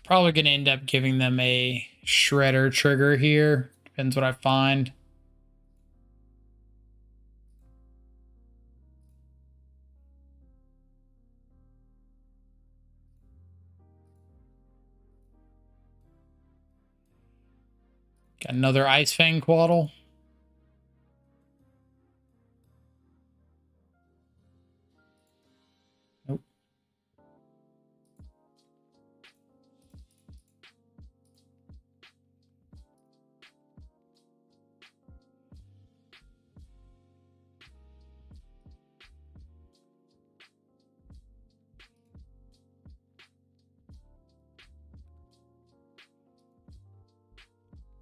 Probably going to end up giving them a shredder trigger here. Depends what I find. Got another Ice Fang Quaddle. Nope.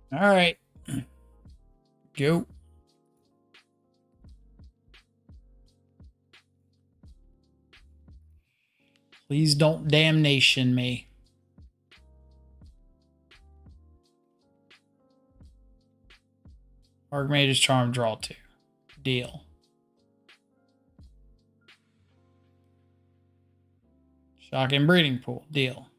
All right. Go. Please don't damnation me. Archmage's Charm, draw 2. Deal. Shock and Breeding Pool, deal.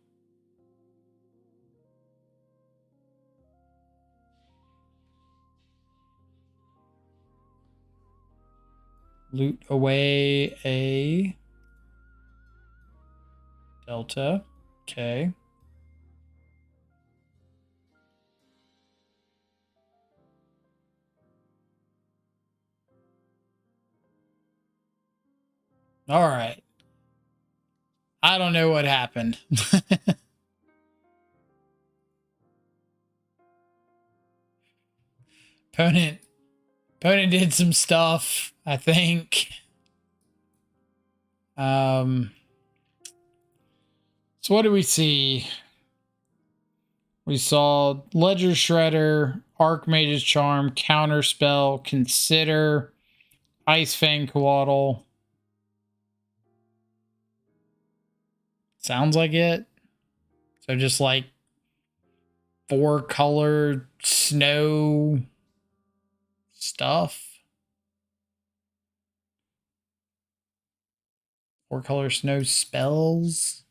Loot away a Delta. Okay. All right. I don't know what happened. Opponent did some stuff, I think. So what do we see? We saw Ledger Shredder, Archmage's Charm, Counterspell, Consider, Ice Fang Coatl. Sounds like it. So just like 4 color snow stuff. 4 color snow spells.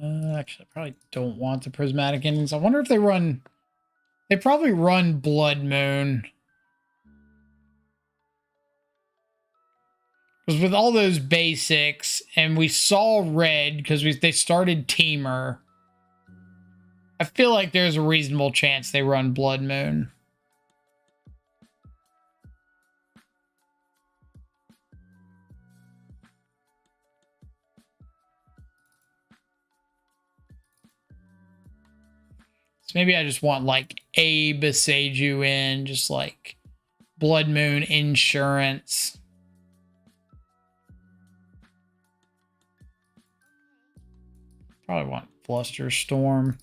Actually, I probably don't want the prismatic endings. I wonder if they run... They probably run Blood Moon. Because with all those basics, and we saw red because they started Teamer, I feel like there's a reasonable chance they run Blood Moon. So maybe I just want like a Boseijus in, just like Blood Moon insurance. Probably want Flusterstorm. A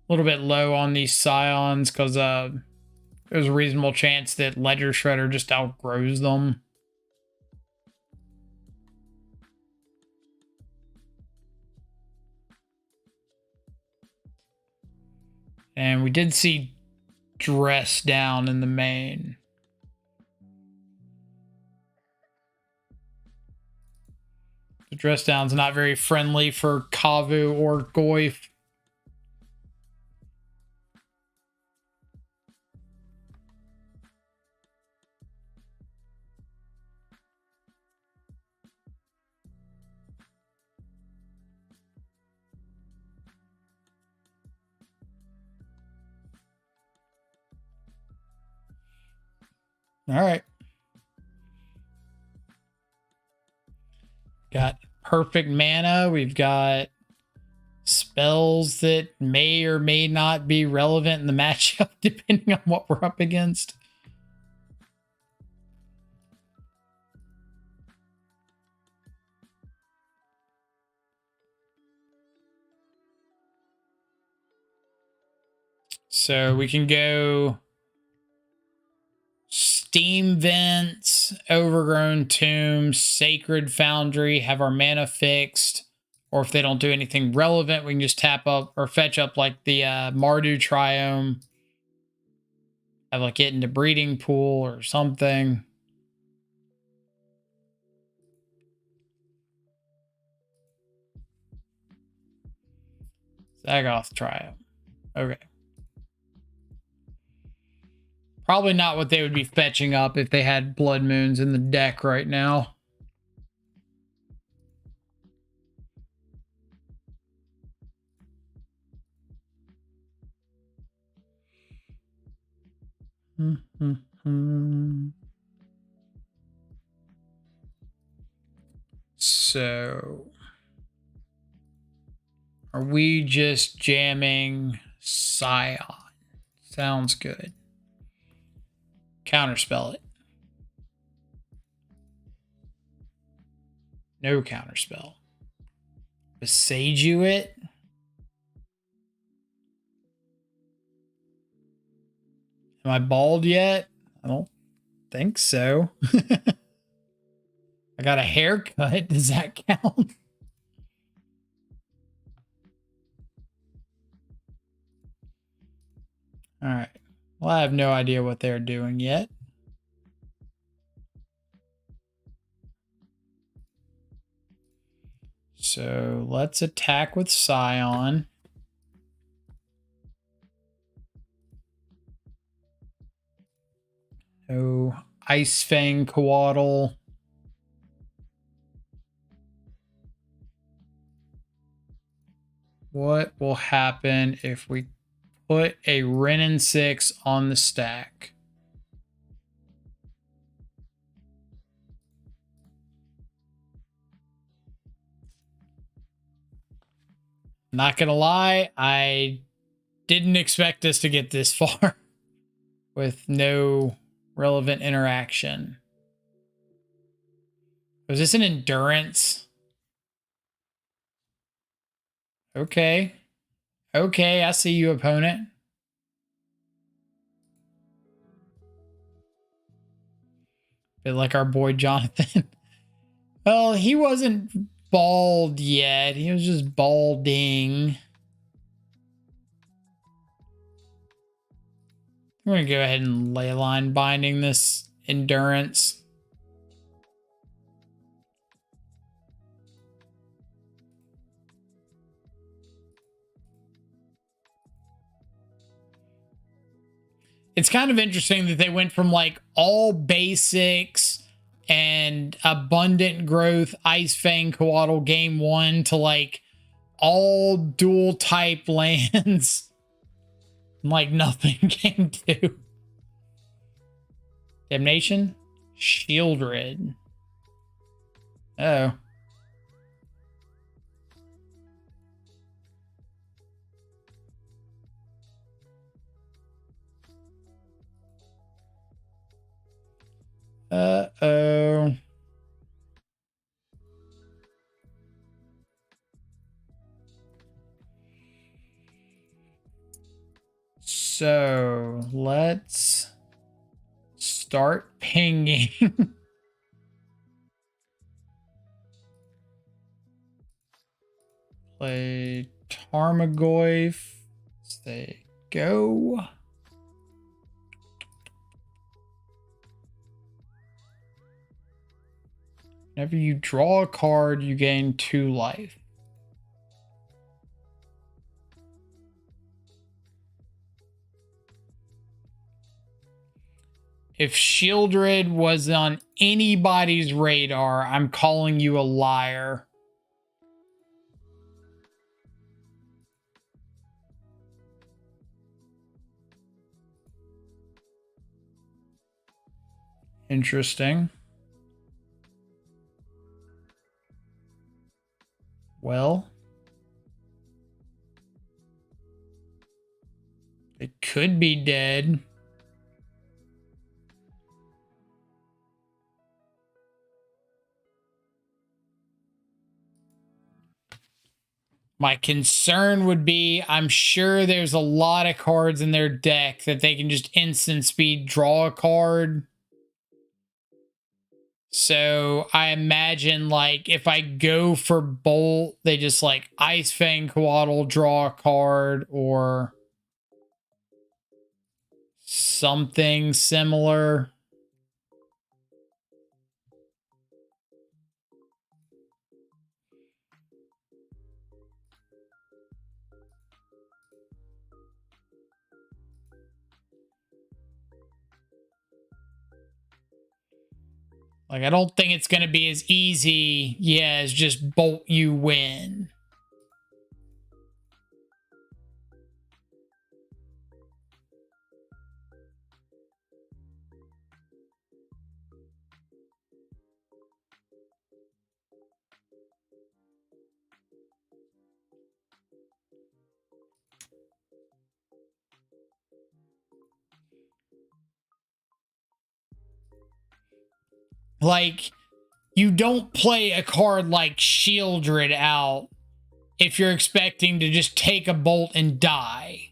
little bit low on these Scions because there's a reasonable chance that Ledger Shredder just outgrows them. And we did see Dress Down in the main. The Dress Down's not very friendly for Kavu or Goyf. All right. Got perfect mana. We've got spells that may or may not be relevant in the matchup, depending on what we're up against. So we can go Steam Vents, Overgrown Tomb, Sacred Foundry, have our mana fixed. Or if they don't do anything relevant, we can just tap up or fetch up like the Mardu Triome. Have like it into Breeding Pool or something. Zagoth Triome. Okay. Probably not what they would be fetching up if they had Blood Moons in the deck right now. So, are we just jamming Scion? Sounds good. Counterspell it. No counterspell. Boseiju it. Am I bald yet? I don't think so. I got a haircut. Does that count? All right. Well, I have no idea what they're doing yet. So let's attack with Scion. Oh, Ice Fang Coatl. What will happen if we put a Wrenn and 6 on the stack? Not gonna lie, I didn't expect us to get this far with no relevant interaction. Was this an endurance? Okay. Okay, I see you, opponent. Bit like our boy Jonathan. Well, he wasn't bald yet. He was just balding. We're going to go ahead and Leyline binding this endurance. It's kind of interesting that they went from like all basics and abundant growth Ice Fang Coatl game 1 to like all dual type lands. Like nothing game 2. Damnation? Shieldred. Oh. Uh-oh. So let's start pinging. Play Tarmogoyf. Say go. Whenever you draw a card, you gain 2 life. If Shieldred was on anybody's radar, I'm calling you a liar. Interesting. Well, it could be dead. My concern would be, I'm sure there's a lot of cards in their deck that they can just instant speed draw a card. So I imagine, like, if I go for Bolt, they just, like, Ice Fang Coatl, draw a card, or something similar. Like, I don't think it's going to be as easy, as just Bolt, you win. Like, you don't play a card like Shieldred out if you're expecting to just take a Bolt and die.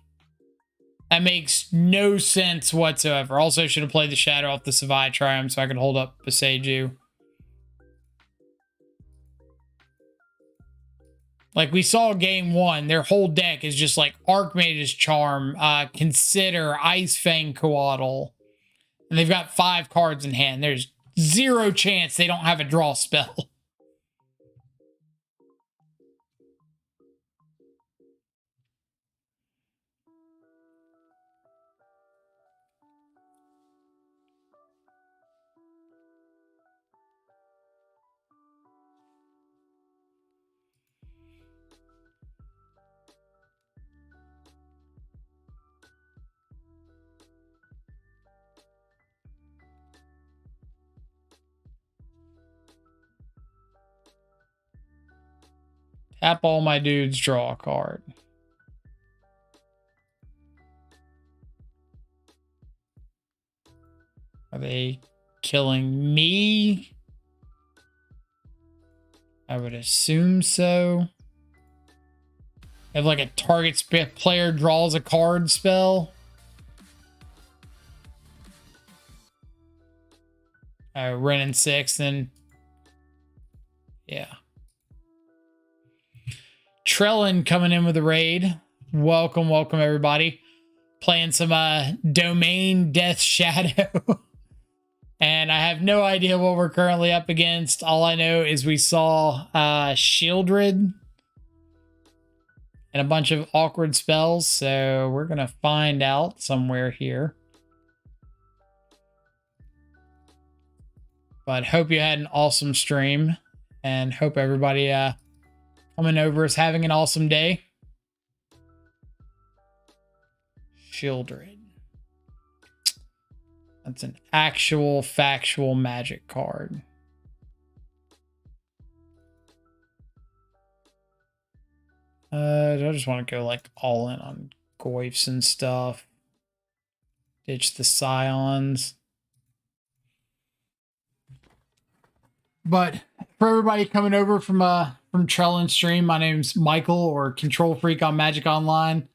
That makes no sense whatsoever. Also, should have played the Shadow off the Savai Triumph so I could hold up Boseijus. Like, we saw game 1, their whole deck is just like Archmage's Charm, Consider, Ice Fang Coatl, and they've got 5 cards in hand. There's 0 chance they don't have a draw spell. Tap all my dudes, draw a card. Are they killing me? I would assume so. Have like a target player draws a card spell. Wrenn and 6, then yeah. Trellin coming in with a raid. Welcome, welcome everybody. Playing some Domain Death Shadow. And I have no idea what we're currently up against. All I know is we saw Shieldred and a bunch of awkward spells. So we're going to find out somewhere here. But hope you had an awesome stream. And hope everybody coming over is having an awesome day. Shieldred. That's an actual factual Magic card. I just want to go like all in on Goyfs and stuff. Ditch the Scions. But for everybody coming over from Trellin stream, my name's Michael, or Control Freak on Magic Online.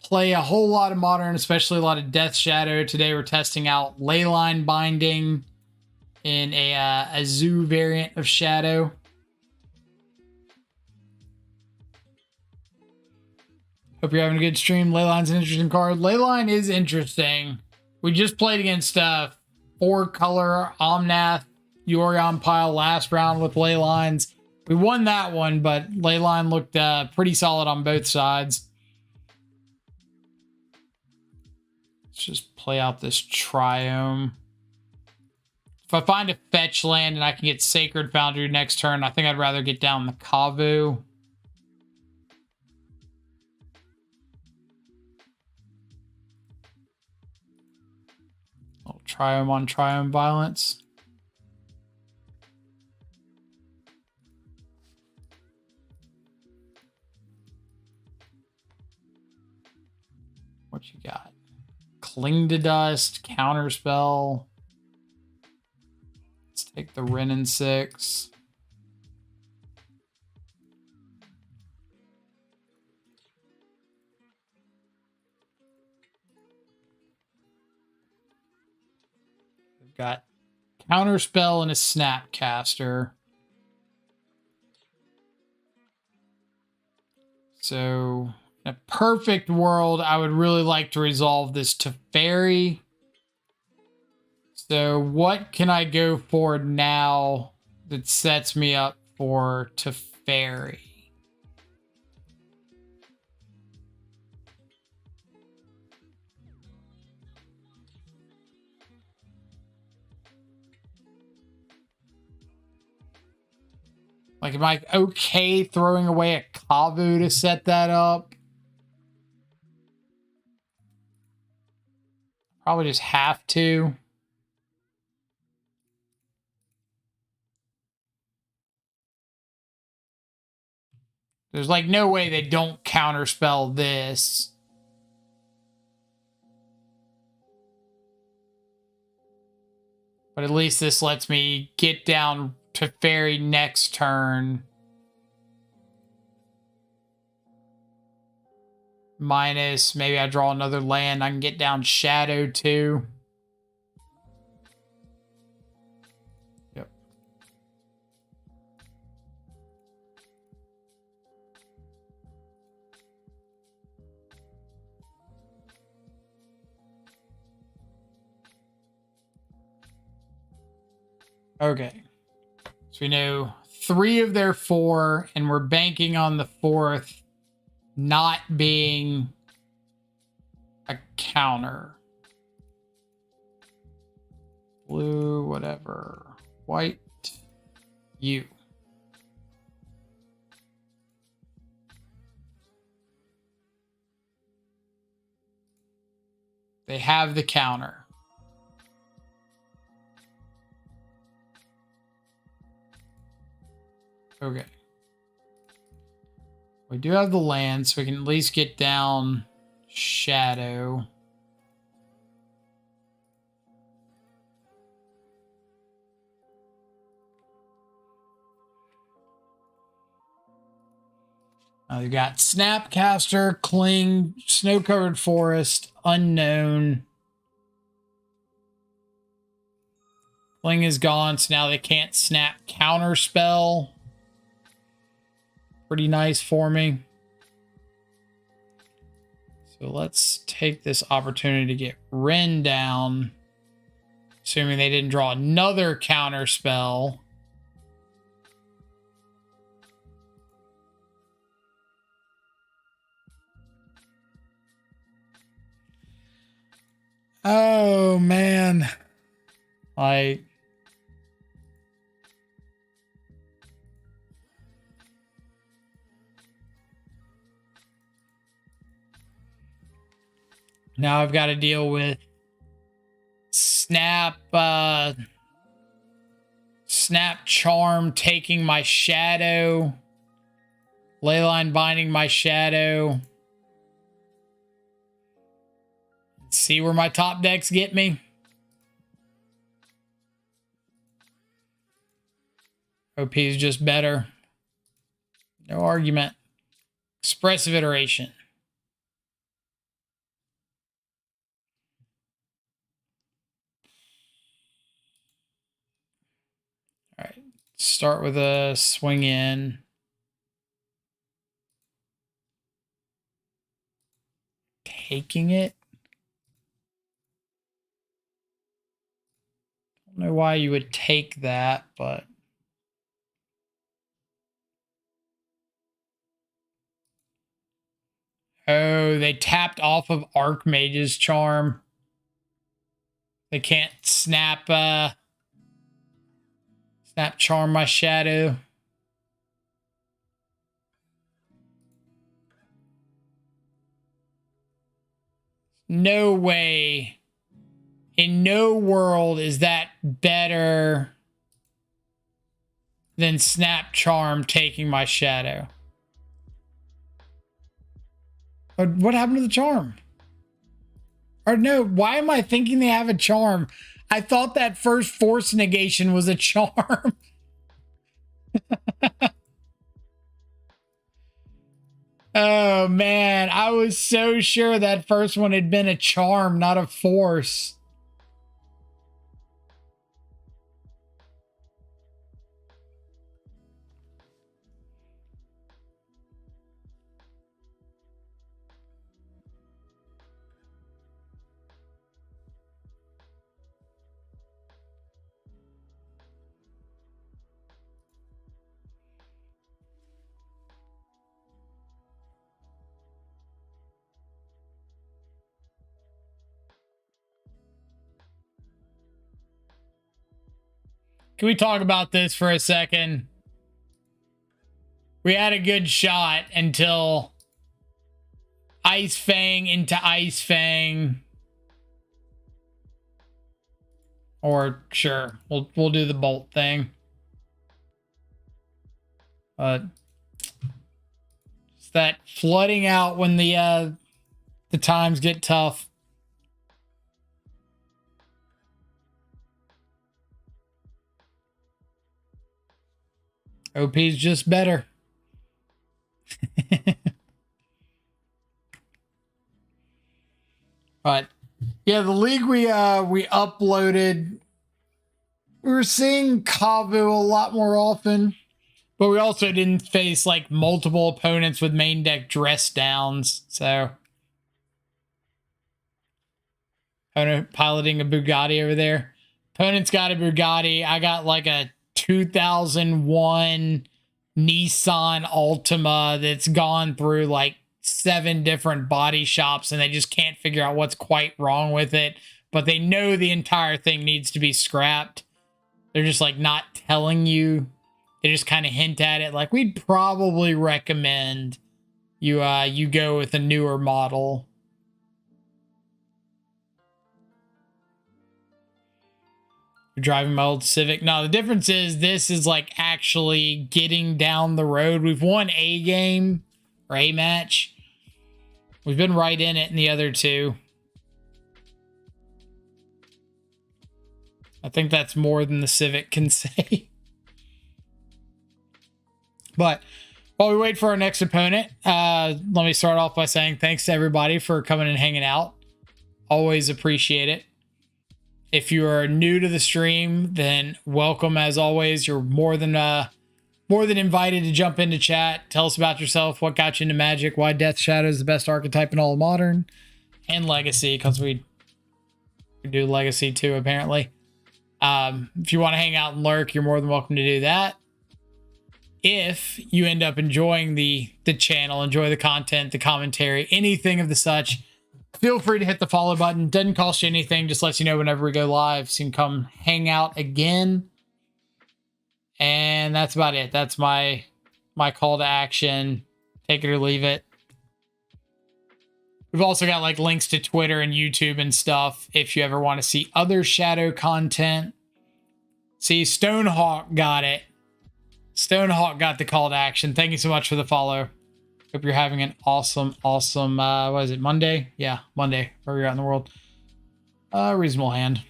play a whole lot of Modern, especially a lot of Death Shadow. Today we're testing out Leyline binding in a zoo variant of Shadow. Hope you're having a good stream. Leyline's an interesting card. Leyline is interesting. We just played against 4-color Omnath Yorion pile last round with Leylines. We won that one, but Leyline looked pretty solid on both sides. Let's just play out this Triome. If I find a fetch land and I can get Sacred Foundry next turn, I think I'd rather get down the Kavu. Triome on Triome Violence. What you got? Cling to Dust, Counterspell. Let's take the Wrenn and 6. Got Counterspell and a Snapcaster. So, in a perfect world, I would really like to resolve this to Fairy. So, what can I go for now that sets me up for to Fairy? Like, am I okay throwing away a Kavu to set that up? Probably just have to. There's like no way they don't counterspell this. But at least this lets me get down to Fairy next turn. Minus, maybe I draw another land. I can get down Shadow too. Yep. Okay. So we know 3 of their 4, and we're banking on the 4th not being a counter. Blue, whatever. White, you. They have the counter. Okay. We do have the land, so we can at least get down Shadow. We've got Snapcaster, Cling, Snow-Covered Forest, Unknown. Cling is gone, so now they can't snap Counterspell. Pretty nice for me. So let's take this opportunity to get Wrenn down. Assuming they didn't draw another Counterspell. Oh, man. Like... Now I've got to deal with Snap Charm taking my Shadow. Leyline binding my Shadow. See where my top decks get me? OP is just better. No argument. Expressive Iteration. Start with a swing in. Taking it. Don't know why you would take that, but oh, they tapped off of Archmage's charm. They can't snap charm my shadow. No way. In no world is that better than snap charm taking my shadow. What happened to the charm? Or no, why am I thinking they have a charm? I thought that first force negation was a charm. Oh man, I was so sure that first one had been a charm, not a force. Can we talk about this for a second? We had a good shot until Ice Fang into Ice Fang. Or sure, we'll do the bolt thing. But it's that flooding out when the times get tough. OP's just better. But yeah, the league we uploaded, we were seeing Kavu a lot more often, but we also didn't face like multiple opponents with main deck dress downs. So opponent piloting a Bugatti over there. Opponent's got a Bugatti. I got like a 2001 Nissan Altima that's gone through like 7 different body shops and they just can't figure out what's quite wrong with it, but they know the entire thing needs to be scrapped. They're just like not telling you. They just kind of hint at it like, we'd probably recommend you go with a newer model. You're driving my old Civic. No, the difference is this is like actually getting down the road. We've won a game or a match. We've been right in it in the other two. I think that's more than the Civic can say. But while we wait for our next opponent, let me start off by saying thanks to everybody for coming and hanging out. Always appreciate it. If you are new to the stream, then welcome as always. You're more than invited to jump into chat. Tell us about yourself. What got you into Magic? Why Death Shadow is the best archetype in all of Modern and Legacy, because we do Legacy too, apparently. If you want to hang out and lurk, you're more than welcome to do that. If you end up enjoying the channel, enjoy the content, the commentary, anything of the such, feel free to hit the follow button. Doesn't cost you anything. Just lets you know whenever we go live, so you can come hang out again. And that's about it. That's my call to action. Take it or leave it. We've also got like links to Twitter and YouTube and stuff if you ever want to see other Shadow content. See, Stonehawk got it. Stonehawk got the call to action. Thank you so much for the follow. Hope you're having an awesome, what is it, Monday? Yeah, Monday, wherever you're at in the world. Reasonable hand.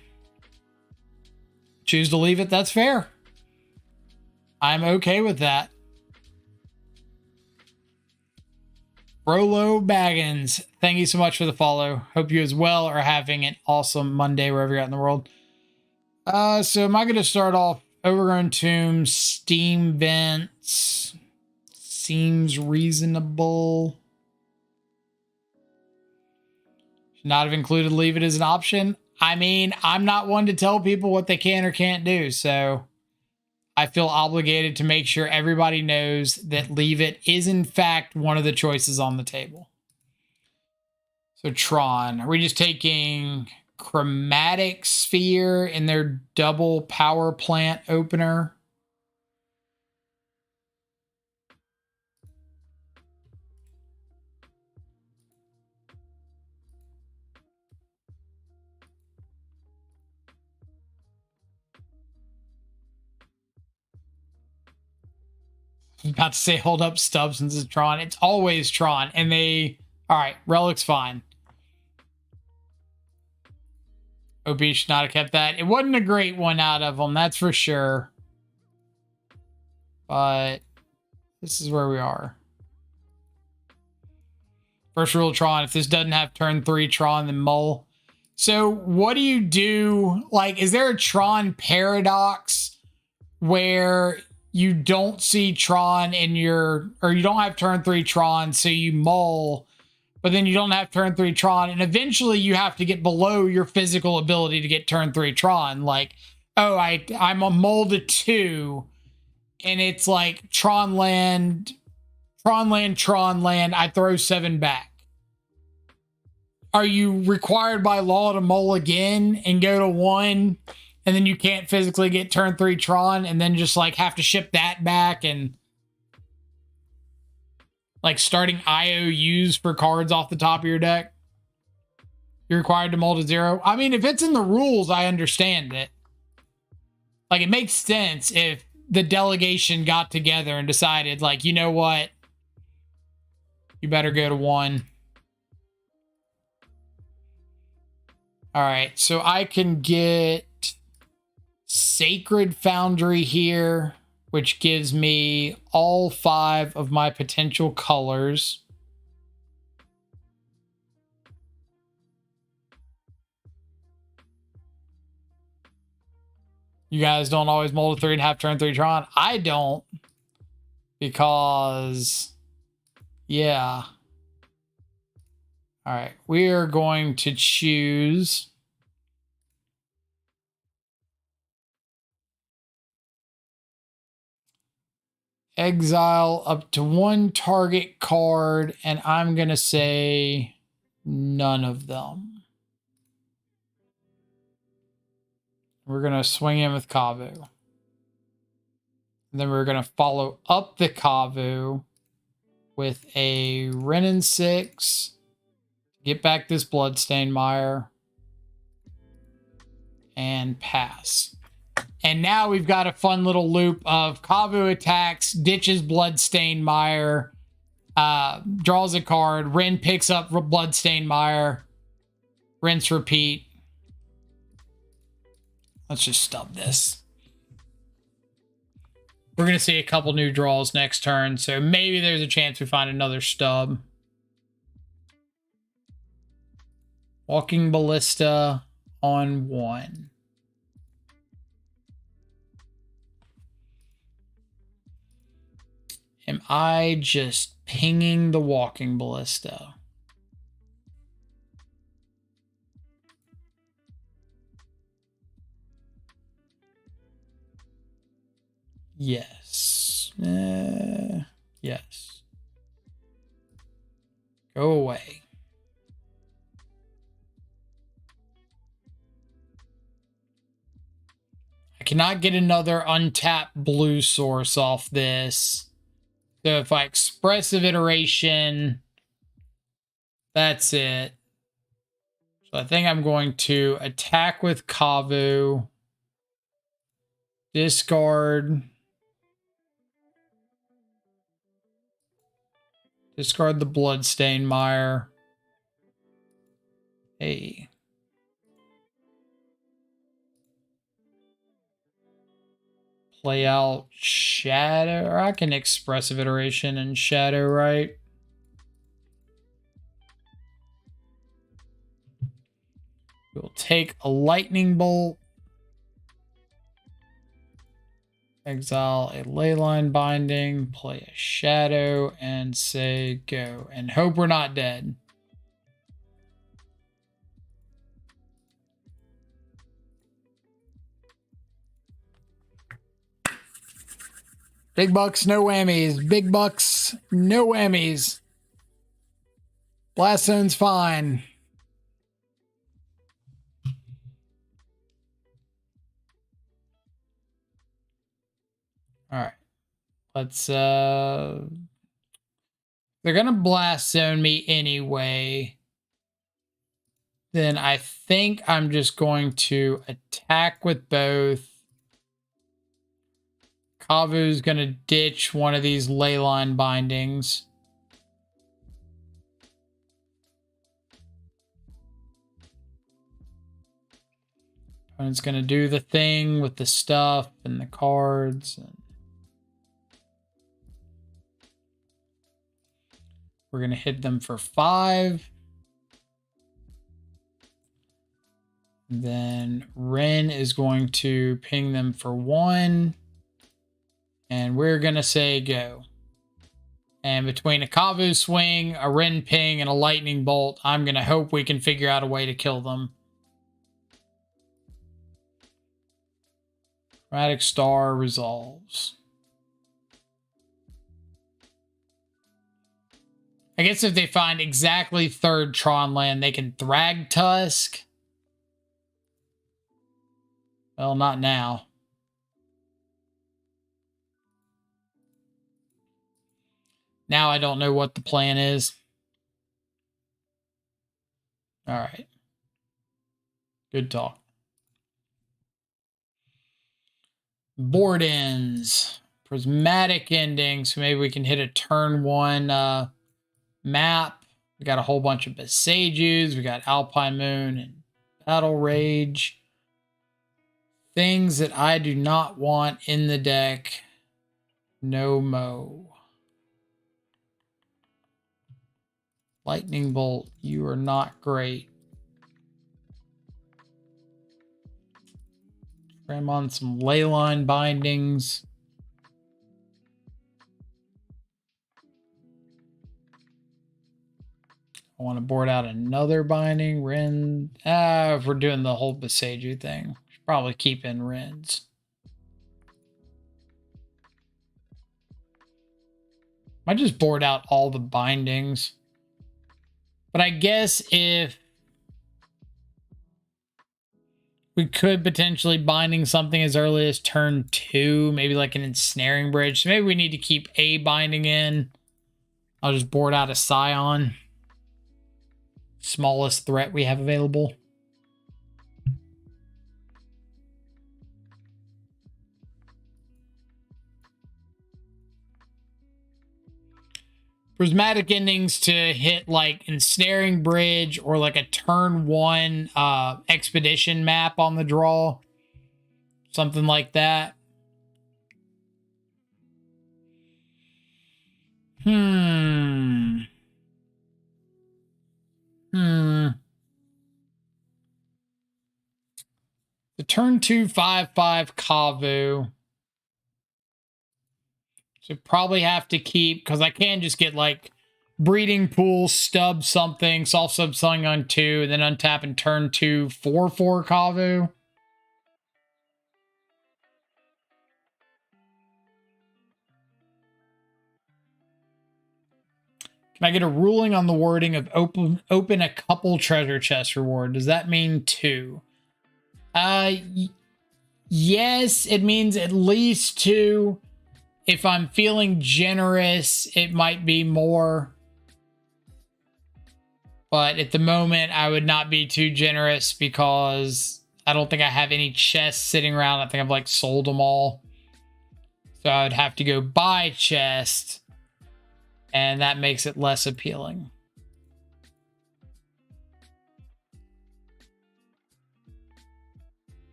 Choose to leave it, that's fair. I'm okay with that. Rolo Baggins, thank you so much for the follow. Hope you as well are having an awesome Monday wherever you're at in the world. So am I going to start off Overgrown Tomb, Steam Vents. Seems reasonable. Should not have included Leave It as an option. I mean, I'm not one to tell people what they can or can't do, so I feel obligated to make sure everybody knows that Leave It is in fact one of the choices on the table. So Tron, are we just taking Chromatic Sphere in their double power plant opener? I was about to say hold up Stubbs since it's Tron. It's always Tron. And they, all right, Relic's fine. OP should not have kept that. It wasn't a great one out of them, that's for sure. But this is where we are. First rule Tron, if this doesn't have turn 3 Tron, then mull. So what do you do? Like, is there a Tron paradox where you don't see Tron in your, or you don't have turn 3 Tron, so you mull, but then you don't have turn 3 Tron, and eventually you have to get below your physical ability to get turn 3 Tron. Like, oh, I'm a mull to 2, and it's like Tron land, I throw 7 back. Are you required by law to mull again and go to 1, and then you can't physically get turn 3 Tron, and then just like have to ship that back, and like starting IOUs for cards off the top of your deck? You're required to mull to 0. I mean, if it's in the rules, I understand it. Like, it makes sense if the delegation got together and decided, like, you know what? You better go to 1. All right, so I can get Sacred Foundry here, which gives me all 5 of my potential colors. You guys don't always mull to 3 and have turn 3 Tron. I don't, because, yeah. All right, we are going to choose exile up to 1 target card, and I'm going to say none of them. We're going to swing in with Kavu. And then we're going to follow up the Kavu with a Wrenn and 6. Get back this Bloodstained Mire. And pass. And now we've got a fun little loop of Kavu attacks, ditches Bloodstained Mire, draws a card, Wrenn picks up Bloodstained Mire, rinse, repeat. Let's just stub this. We're going to see a couple new draws next turn, so maybe there's a chance we find another stub. Walking Ballista on 1. Am I just pinging the Walking Ballista? Yes. Yes. Go away. I cannot get another untapped blue source off this. So if I Expressive Iteration, that's it. So I think I'm going to attack with Kavu, discard the Bloodstained Mire. Hey. Play out Shadow, or I can Expressive Iteration and Shadow, right? We'll take a Lightning Bolt. Exile a Leyline binding, play a shadow, and say go. And hope we're not dead. Big bucks, no whammies. Big bucks, no whammies. Blast zone's fine. All right. Let's they're gonna blast zone me anyway. Then I think I'm just going to attack with both. Kavu's gonna ditch one of these Leyline bindings. And it's gonna do the thing with the stuff and the cards. We're gonna hit them for 5. Then Wrenn is going to ping them for 1. And we're going to say go. And between a Kavu swing, a Wrenn ping, and a lightning bolt, I'm going to hope we can figure out a way to kill them. Chromatic Star resolves. I guess if they find exactly 3rd Tron land, they can Thrag Tusk. Well, not now. Now I don't know what the plan is. All right. Good talk. Board ends. Prismatic ending. So maybe we can hit a turn 1 map. We got a whole bunch of Boseijus. We got Alpine Moon and Battle Rage. Things that I do not want in the deck. No mo. Lightning Bolt, you are not great. Cram on some Leyline bindings. I want to board out another binding. Wrenn. If we're doing the whole Boseiju thing, should probably keep in Wrenns. Might just board out all the bindings. But I guess if we could potentially binding something as early as turn 2, maybe like an ensnaring bridge. So maybe we need to keep a binding in. I'll just board out a Scion. Smallest threat we have available. Prismatic endings to hit like ensnaring bridge or like a turn 1 expedition map on the draw. Something like that. The turn 2 5/5 Kavu. So probably have to keep, because I can just get like breeding pool, stub something, soft sub something on 2, and then untap and turn 2 4/4 Kavu. Can I get a ruling on the wording of open a couple treasure chest reward? Does that mean 2? Yes, it means at least 2. If I'm feeling generous, it might be more. But at the moment, I would not be too generous because I don't think I have any chests sitting around. I think I've like sold them all. So I would have to go buy chest. And that makes it less appealing.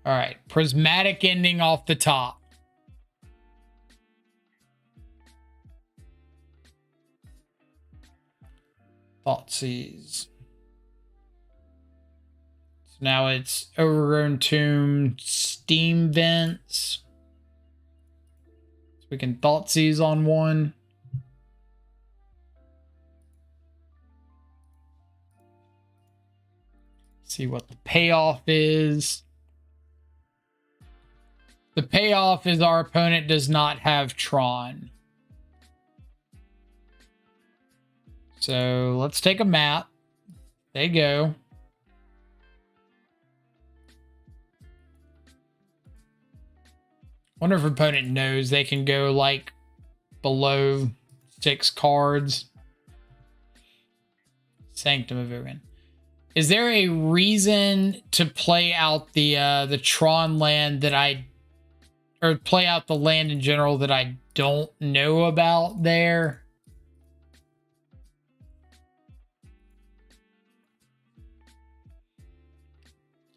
All right, prismatic ending off the top. Thoughtseize. So now it's overgrown tomb, steam vents. So we can Thoughtseize on one. See what the payoff is. The payoff is our opponent does not have Tron. So let's take a map. There you go. Wonder if opponent knows they can go like below 6 cards. Sanctum of Yorion. Is there a reason to play out the Tron land that or play out the land in general that I don't know about there?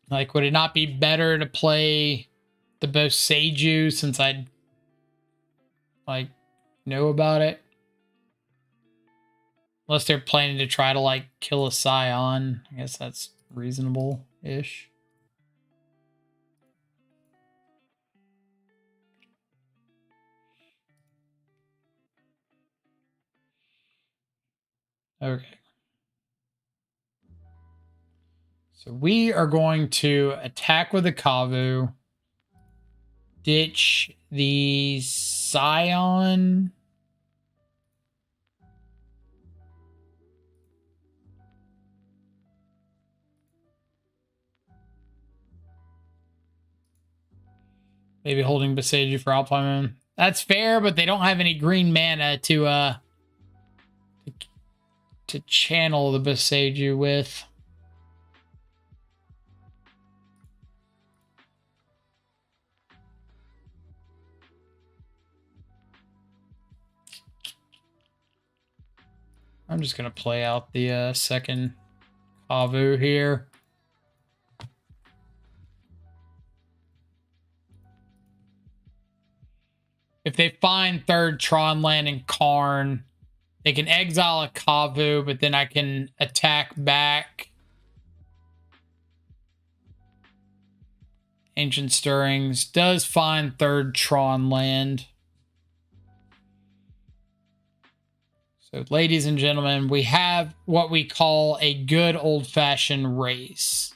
Like, would it not be better to play the Boseijus since I like know about it? Unless they're planning to try to like kill a Scion. I guess that's reasonable-ish. Okay. So we are going to attack with a Kavu. Ditch the Scion. Maybe holding Boseiju for Alpine Moon. That's fair, but they don't have any green mana to channel the Boseiju with. I'm just going to play out the second Kavu here. If they find third Tron land in Karn, they can exile a Kavu, but then I can attack back. Ancient Stirrings does find third Tron land. So, ladies and gentlemen, we have what we call a good old-fashioned race.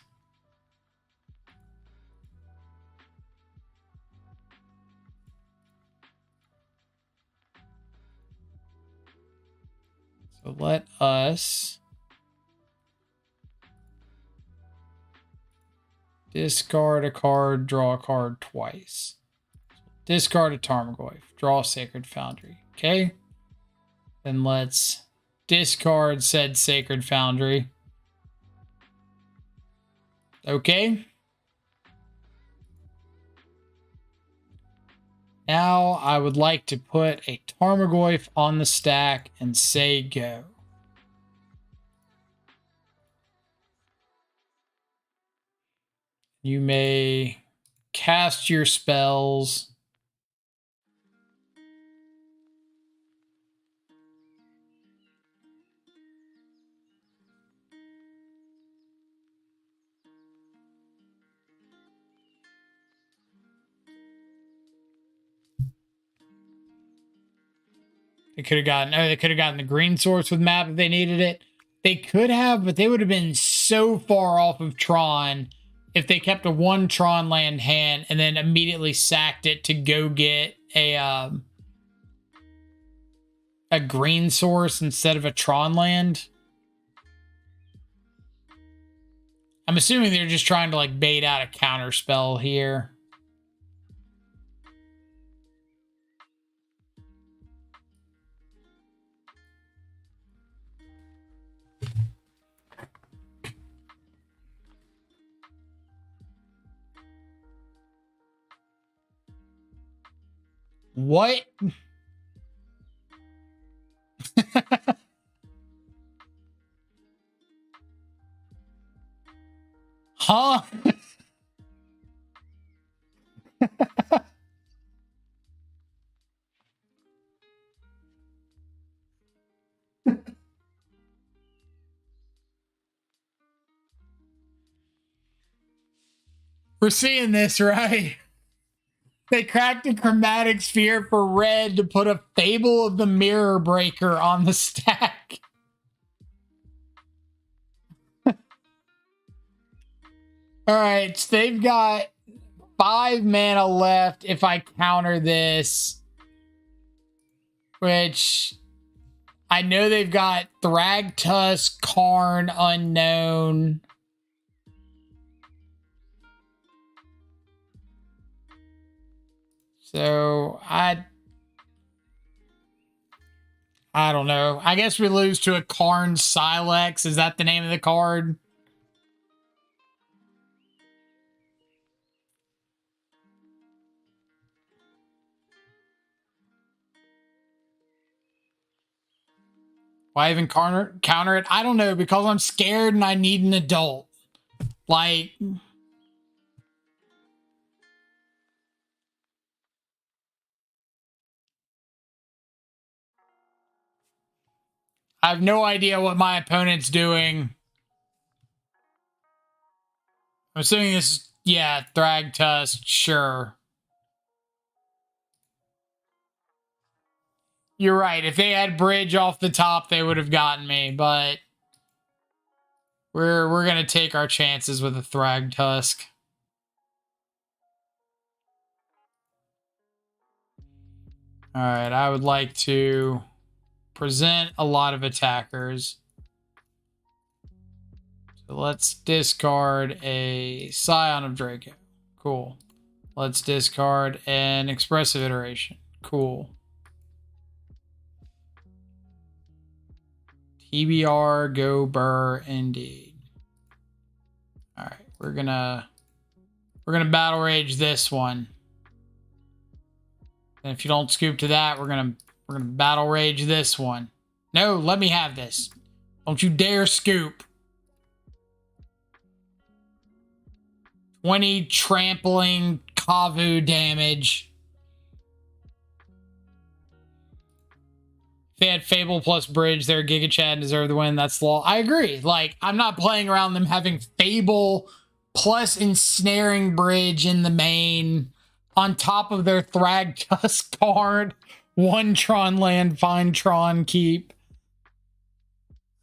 So let us discard a card, draw a card twice. Discard a Tarmogoyf, draw a Sacred Foundry. Okay. Then let's discard said Sacred Foundry. Okay. Now I would like to put a Tarmogoyf on the stack and say go. You may cast your spells. They could have gotten the green source with map if they needed it. They could have, but they would have been so far off of Tron if they kept a 1 Tron land hand and then immediately sacked it to go get a green source instead of a Tron land. I'm assuming they're just trying to like bait out a counter spell here. What? Huh? We're seeing this, right? They cracked a chromatic sphere for red to put a Fable of the Mirror Breaker on the stack. All right, so they've got 5 mana left if I counter this, which I know they've got Thragtusk, Karn, Unknown. So I don't know. I guess we lose to a Karn Silex. Is that the name of the card? Why even counter it? I don't know, because I'm scared and I need an adult. Like, I have no idea what my opponent's doing. I'm assuming this, yeah, Thragtusk, sure. You're right. If they had Bridge off the top, they would have gotten me, but we're gonna take our chances with a Thragtusk. All right, I would like to present a lot of attackers. So let's discard a Scion of Draco. Cool. Let's discard an Expressive Iteration. Cool. TBR, go burr, indeed. All right, we're gonna battle rage this one. And if you don't scoop to that, we're gonna battle rage this one. No, let me have this. Don't you dare scoop. 20 trampling Kavu damage. If they had Fable plus Bridge, their Giga Chad deserve the win. That's law. I agree. Like, I'm not playing around them having Fable plus Ensnaring Bridge in the main on top of their Thragtusk card. 1 Tron land, find Tron, keep.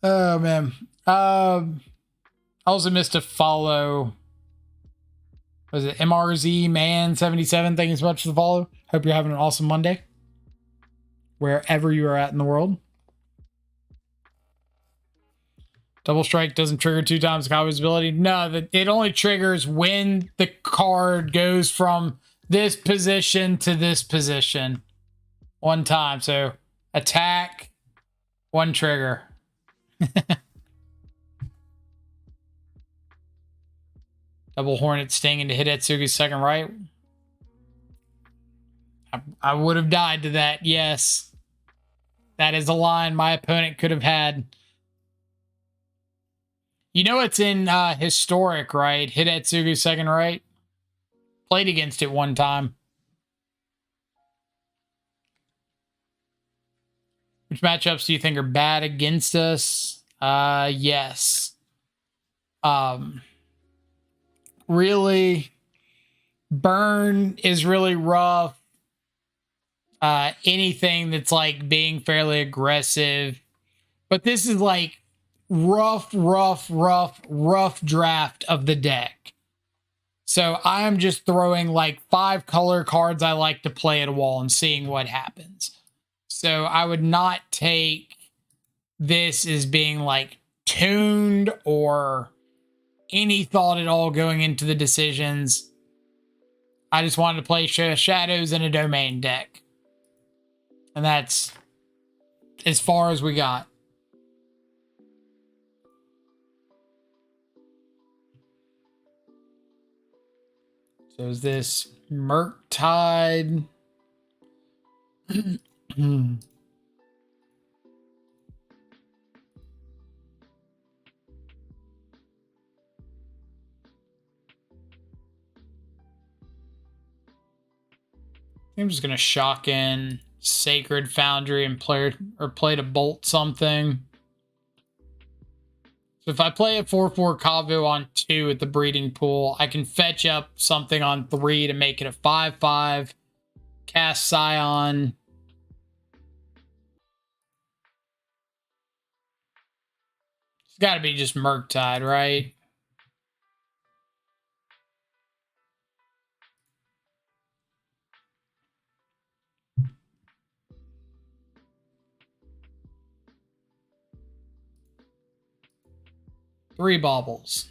Oh, man. I also missed a follow. Was it MRZ Man 77? Thank you so much for the follow. Hope you're having an awesome Monday, wherever you are at in the world. Double Strike doesn't trigger 2 times the Kavu's ability. No, it only triggers when the card goes from this position to this position 1 time. So attack, 1 trigger. Double Hornet Sting into Hidetsugu's second right. I would have died to that, yes. That is a line my opponent could have had. You know it's in Historic, right? Hidetsugu's second right. Played against it 1 time. Which matchups do you think are bad against us? Yes. Really, Burn is really rough. Anything that's like being fairly aggressive. But this is like rough draft of the deck. So I'm just throwing like 5 color cards I like to play at a wall and seeing what happens. So I would not take this as being like tuned or any thought at all going into the decisions. I just wanted to play Shadows in a domain deck. And that's as far as we got. So is this Murktide? I'm just gonna shock in Sacred Foundry and play to bolt something. So if I play a 4/4 Kavu on 2 at the breeding pool, I can fetch up something on 3 to make it a 5/5. Cast Scion. It's got to be just Murktide, right? Three baubles.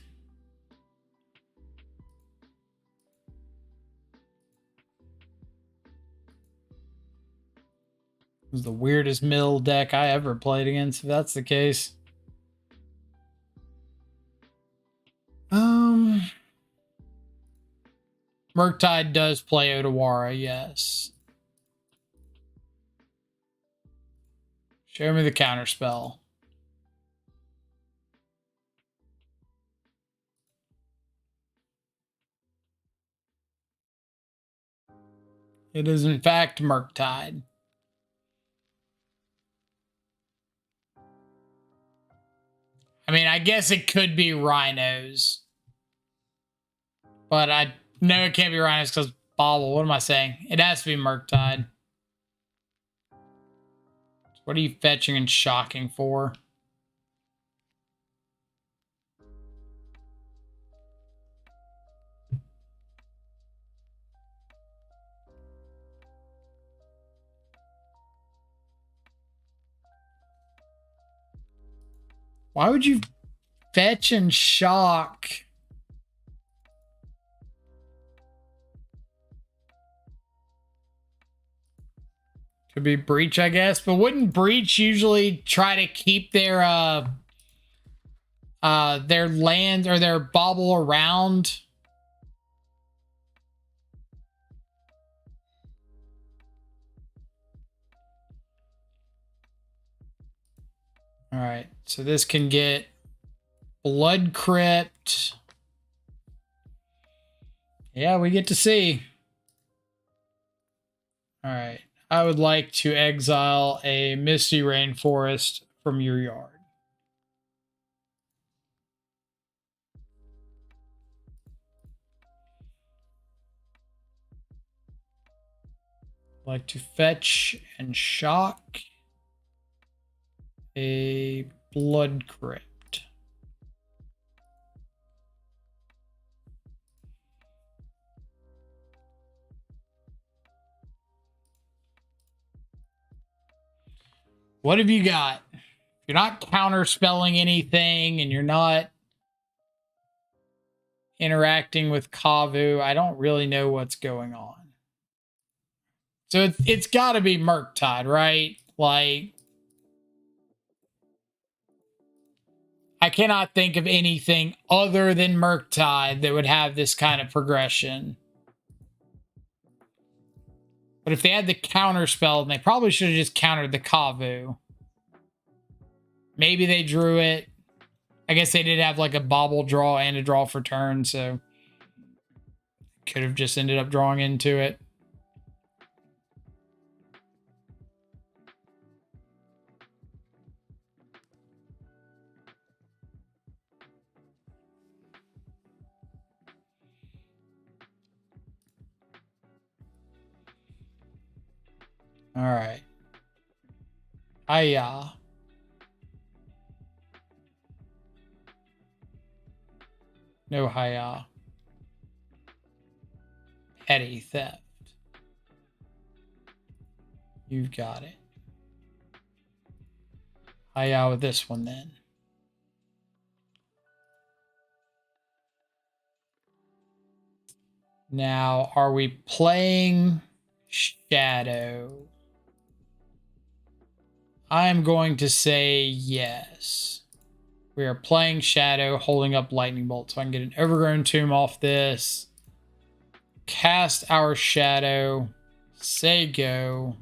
This is the weirdest mill deck I ever played against, if that's the case. Murktide does play Otawara, yes. Show me the counterspell. It is in fact Murktide. I mean, I guess it could be Rhinos. But I know it can't be Rhinos because Bobble. What am I saying? It has to be Murktide. What are you fetching and shocking for? Why would you fetch and shock? Could be Breach, I guess. But wouldn't Breach usually try to keep their land or their bauble around? All right, so this can get Blood Crypt. Yeah, we get to see. All right, I would like to exile a Misty Rainforest from your yard. Like to fetch and shock a Blood Crypt. What have you got? If you're not counterspelling anything and you're not interacting with Kavu, I don't really know what's going on. So it's got to be Murktide, right? Like, I cannot think of anything other than Murktide that would have this kind of progression. But if they had the counter spell, they probably should have just countered the Kavu. Maybe they drew it. I guess they did have like a bobble draw and a draw for turn, so could have just ended up drawing into it. All right. Hiya. No hiya. Petty theft. You've got it. Hiya with this one then. Now, are we playing Shadow? I'm going to say yes. We are playing Shadow, holding up Lightning Bolt. So I can get an Overgrown Tomb off this. Cast our Shadow. Say go.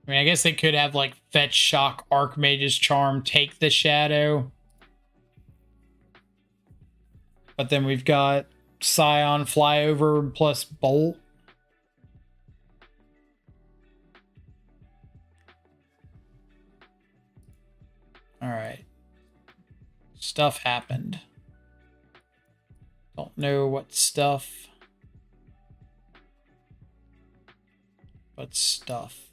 I mean, I guess they could have like Fetch, Shock, Archmage's Charm, take the Shadow. But then we've got Scion, Flyover, plus Bolt. All right. Stuff happened. Don't know what stuff. But stuff.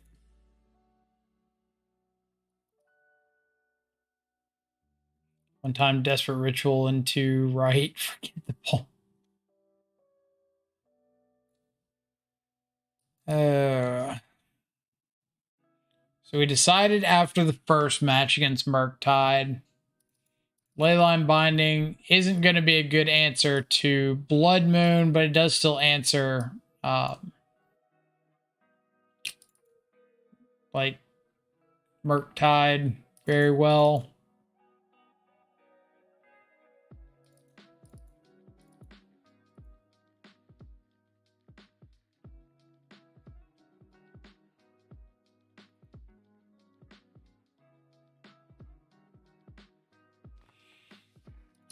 One time desperate ritual into right. Forget the poll. So we decided after the first match against Murktide, Leyline Binding isn't going to be a good answer to Blood Moon, but it does still answer like Murktide very well.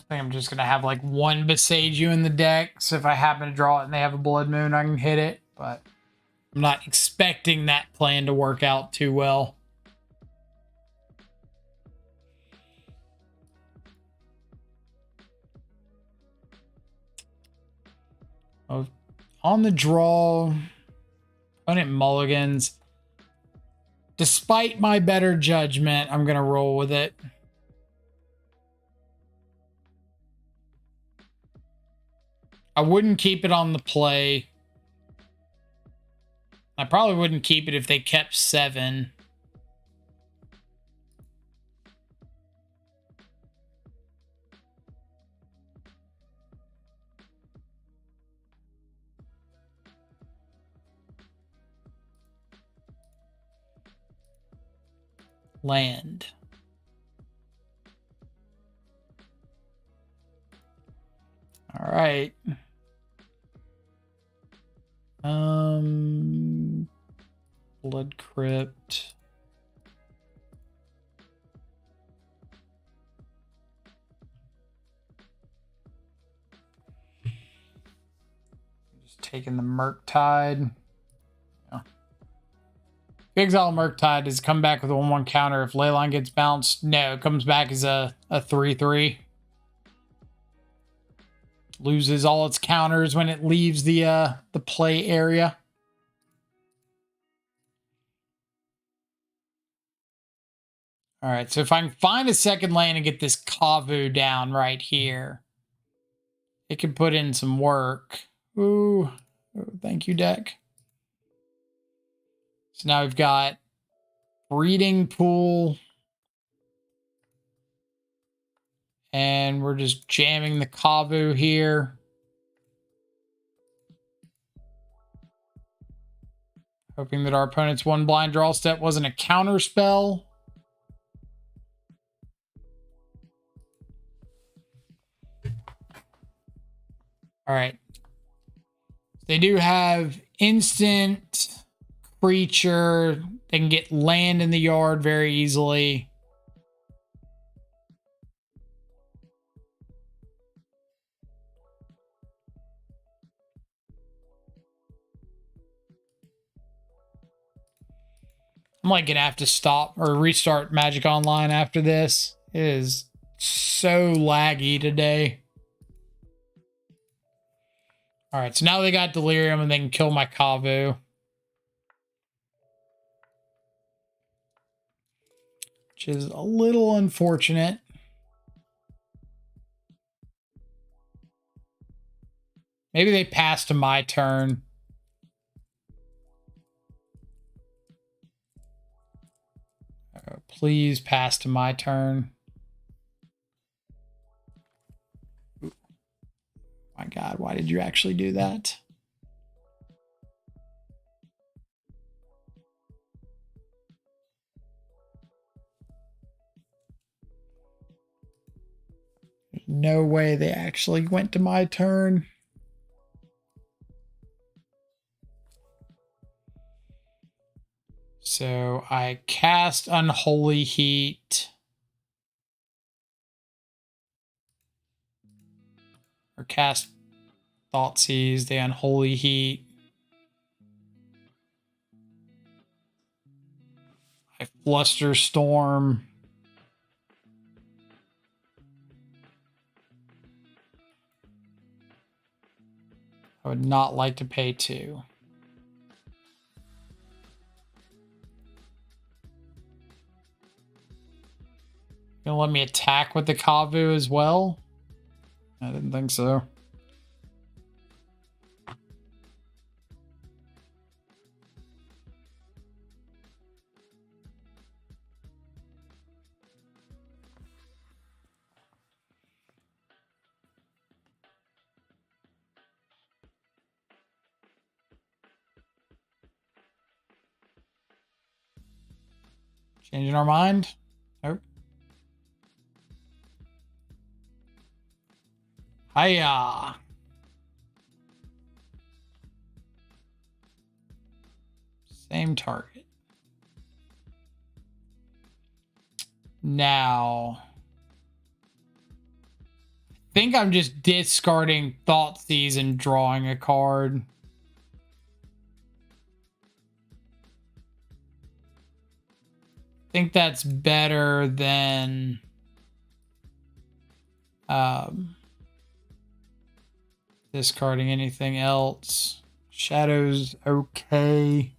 I think I'm just going to have like one Boseijus in the deck. So if I happen to draw it and they have a Blood Moon, I can hit it. But I'm not expecting that plan to work out too well. Oh, on the draw, opponent mulligans. Despite my better judgment, I'm going to roll with it. I wouldn't keep it on the play. I probably wouldn't keep it if they kept 7. Land. All right. Blood Crypt. Just taking the Murktide. Yeah. Exile Murktide has come back with a 1/1 counter. If Leyline gets bounced, no, it comes back as a 3/3. Loses all its counters when it leaves the play area. All right, so if I can find a second land and get this Kavu down right here, it could put in some work. Ooh, oh, thank you, deck. So now we've got Breeding Pool. And we're just jamming the Kavu here. Hoping that our opponent's one blind draw step wasn't a counter spell. All right. They do have instant creature. They can get land in the yard very easily. I'm like gonna have to stop or restart Magic Online after this. It is so laggy today. All right, so now they got Delirium and they can kill my Kavu. Which is a little unfortunate. Maybe they pass to my turn. Oh, please pass to my turn. Ooh. My God, why did you actually do that? There's no way they actually went to my turn. So I cast Unholy Heat. Or cast Thoughtseize, the Unholy Heat. I Fluster Storm. I would not like to pay 2. Gonna let me attack with the Kavu as well? I didn't think so. Changing our mind? Nope. Hiya. Same target. Now, I think I'm just discarding Thoughtseize and drawing a card. I think that's better than discarding anything else. Shadows, okay.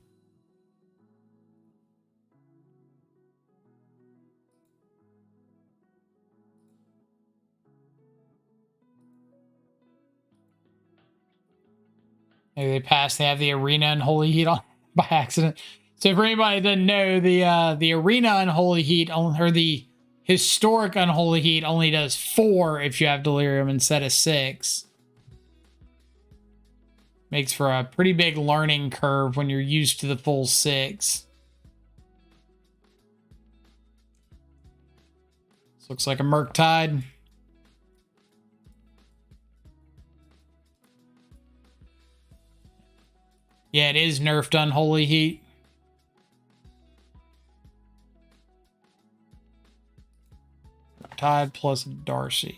Maybe they pass. They have the Arena Unholy Heat on by accident. So for anybody that doesn't know, the Arena Unholy Heat, or the Historic Unholy Heat, only does 4 if you have Delirium instead of 6. Makes for a pretty big learning curve when you're used to the full 6. This looks like a Murktide. Yeah, it is nerfed Unholy Heat. Murktide plus Darcy.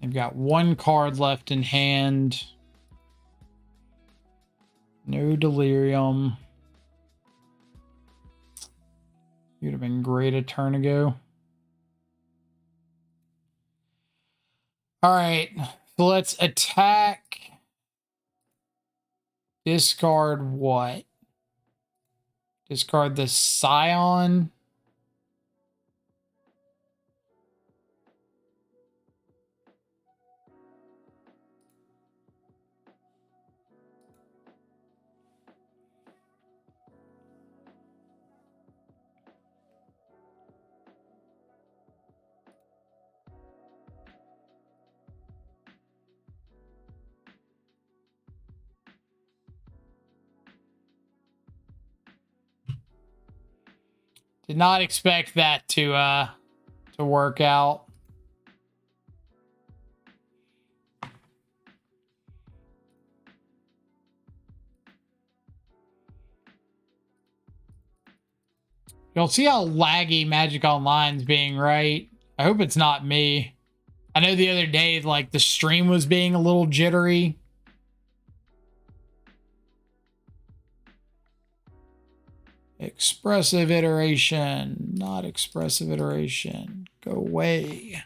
They've got 1 card left in hand. No Delirium. You'd have been great a turn ago. All right, so let's attack. Discard what? Discard the Scion. Did not expect that to work out. You'll see how laggy Magic Online's being, right? I hope it's not me. I know the other day, like, the stream was being a little jittery. Expressive iteration, not expressive iteration. Go away.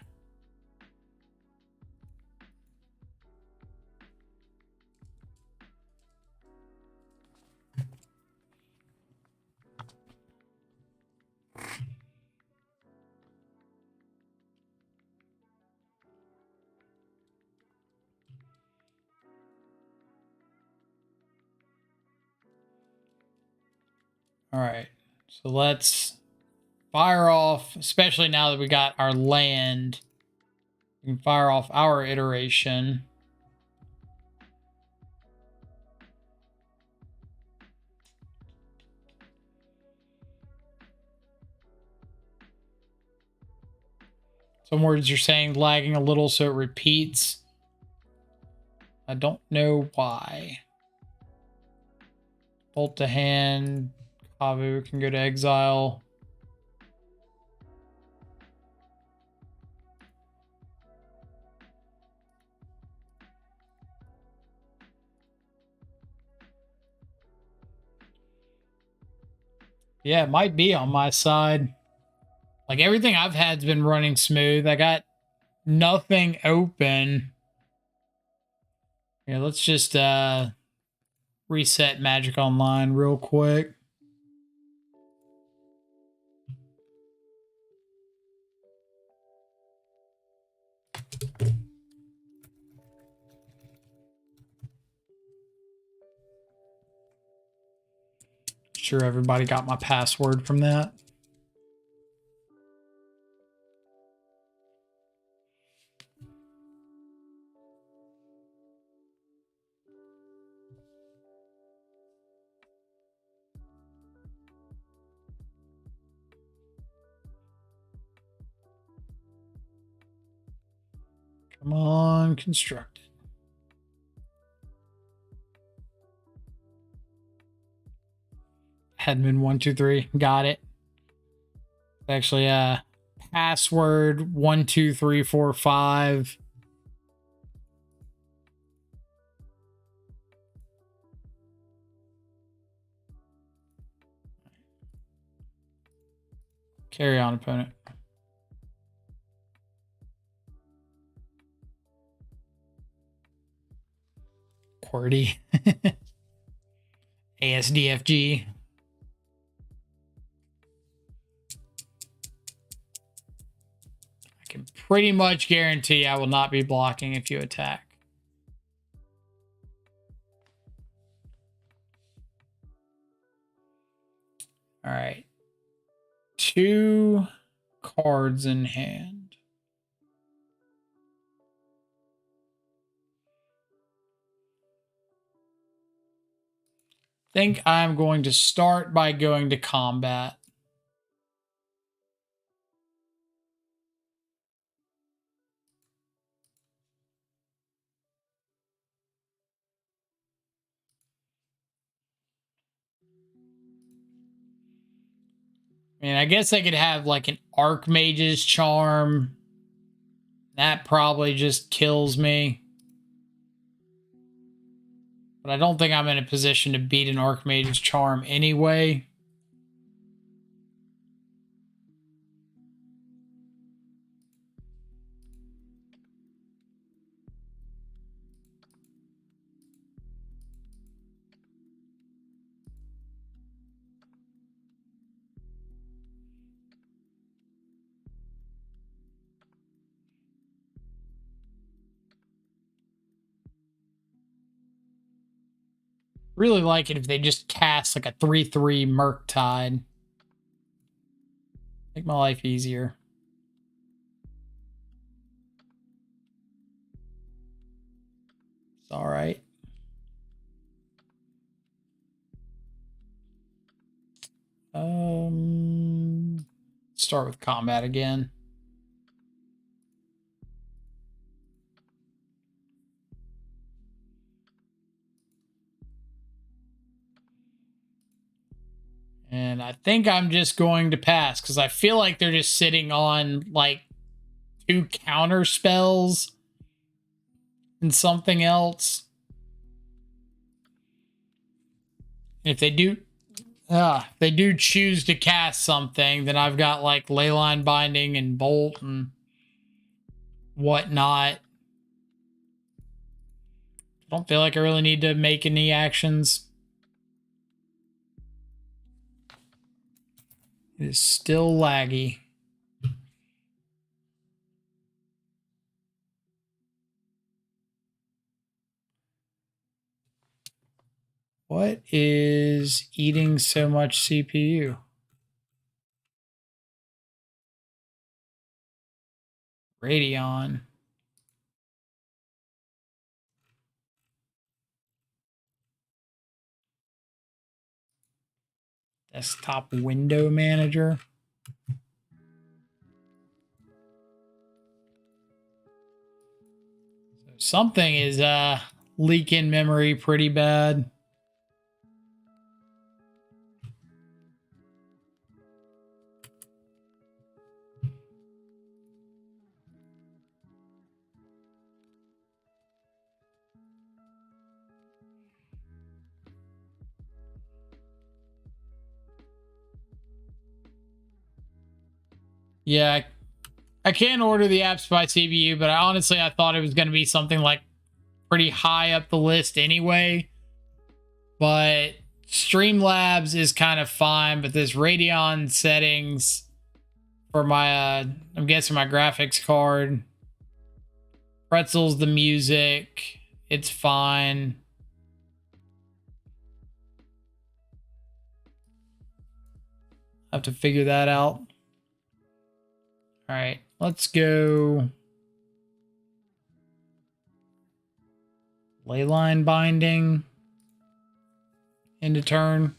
All right, so let's fire off, especially now that we got our land. We can fire off our iteration. Some words you're saying lagging a little so it repeats. I don't know why. Bolt to hand. Kavu can go to exile. Yeah, it might be on my side. Like, everything I've had's been running smooth. I got nothing open. Yeah, let's just reset Magic Online real quick. Sure everybody got my password from that. Come on, constructed. Headman 123, got it. Actually, password 12345. Carry on, opponent. QWERTY. ASDFG. I can pretty much guarantee I will not be blocking if you attack. All right. 2 cards in hand. I think I'm going to start by going to combat. I mean, I guess I could have like an Archmage's Charm. That probably just kills me. But I don't think I'm in a position to beat an Archmage's Charm anyway. Really like it if they just cast like a 3/3 Murktide. Make my life easier. It's all right. Start with combat again. And I think I'm just going to pass because I feel like they're just sitting on like 2 counter spells and something else. If they do choose to cast something, then I've got like Leyline Binding and Bolt and whatnot. Don't feel like I really need to make any actions. It is still laggy. What is eating so much CPU? Radeon. Desktop window manager. So something is leaking memory pretty bad. Yeah, I can't order the apps by CPU, but I thought it was going to be something like pretty high up the list anyway. But Streamlabs is kind of fine, but this Radeon settings for my, I'm guessing my graphics card. Pretzel's the music. It's fine. I have to figure that out. All right, let's go. Leyline binding into turn.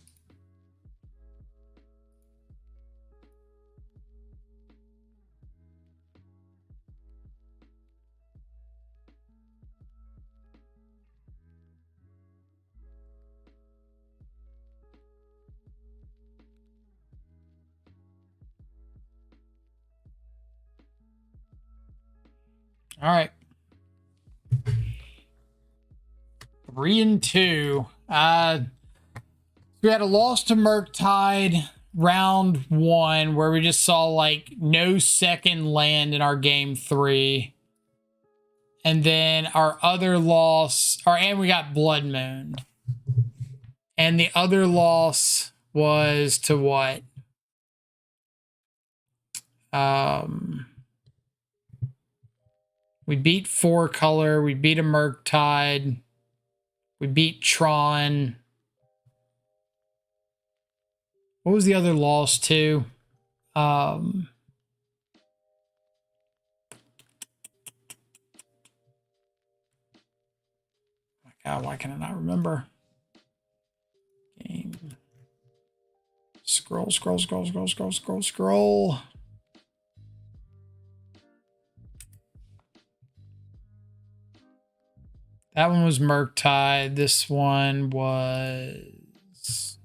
All right. 3 and 2. We had a loss to Murktide round 1 where we just saw like no second land in our game 3. And then our other loss, and we got Blood Mooned. And the other loss was to what? We beat 4-color. We beat a Murktide. We beat Tron. What was the other loss to? My God, why can I not remember? Game. Scroll. That one was Murktide. This one was...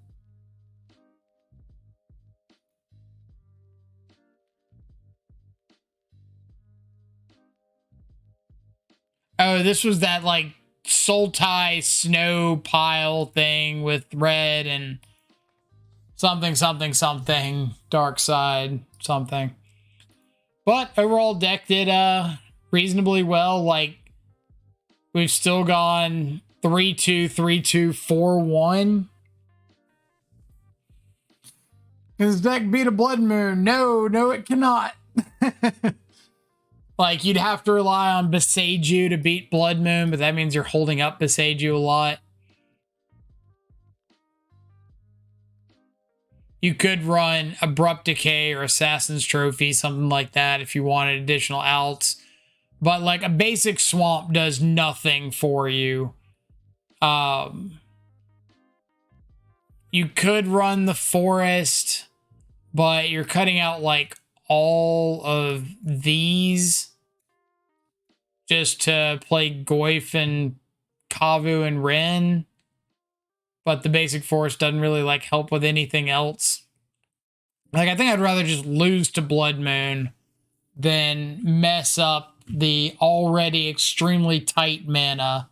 Oh, this was that like Sultai snow pile thing with red and something, dark side, something. But overall deck did reasonably well. Like, we've still gone 3-2, 3-2, 4-1. Because deck beat a Blood Moon. No, it cannot. Like, you'd have to rely on Boseijus to beat Blood Moon, but that means you're holding up Boseijus a lot. You could run Abrupt Decay or Assassin's Trophy, something like that, if you wanted additional outs. But, like, a basic Swamp does nothing for you. You could run the Forest, but you're cutting out, like, all of these just to play Goyf and Kavu and Wrenn. But the basic Forest doesn't really, like, help with anything else. Like, I think I'd rather just lose to Blood Moon than mess up the already extremely tight mana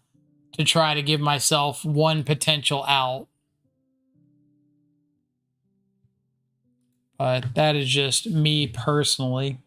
to try to give myself one potential out. But that is just me personally.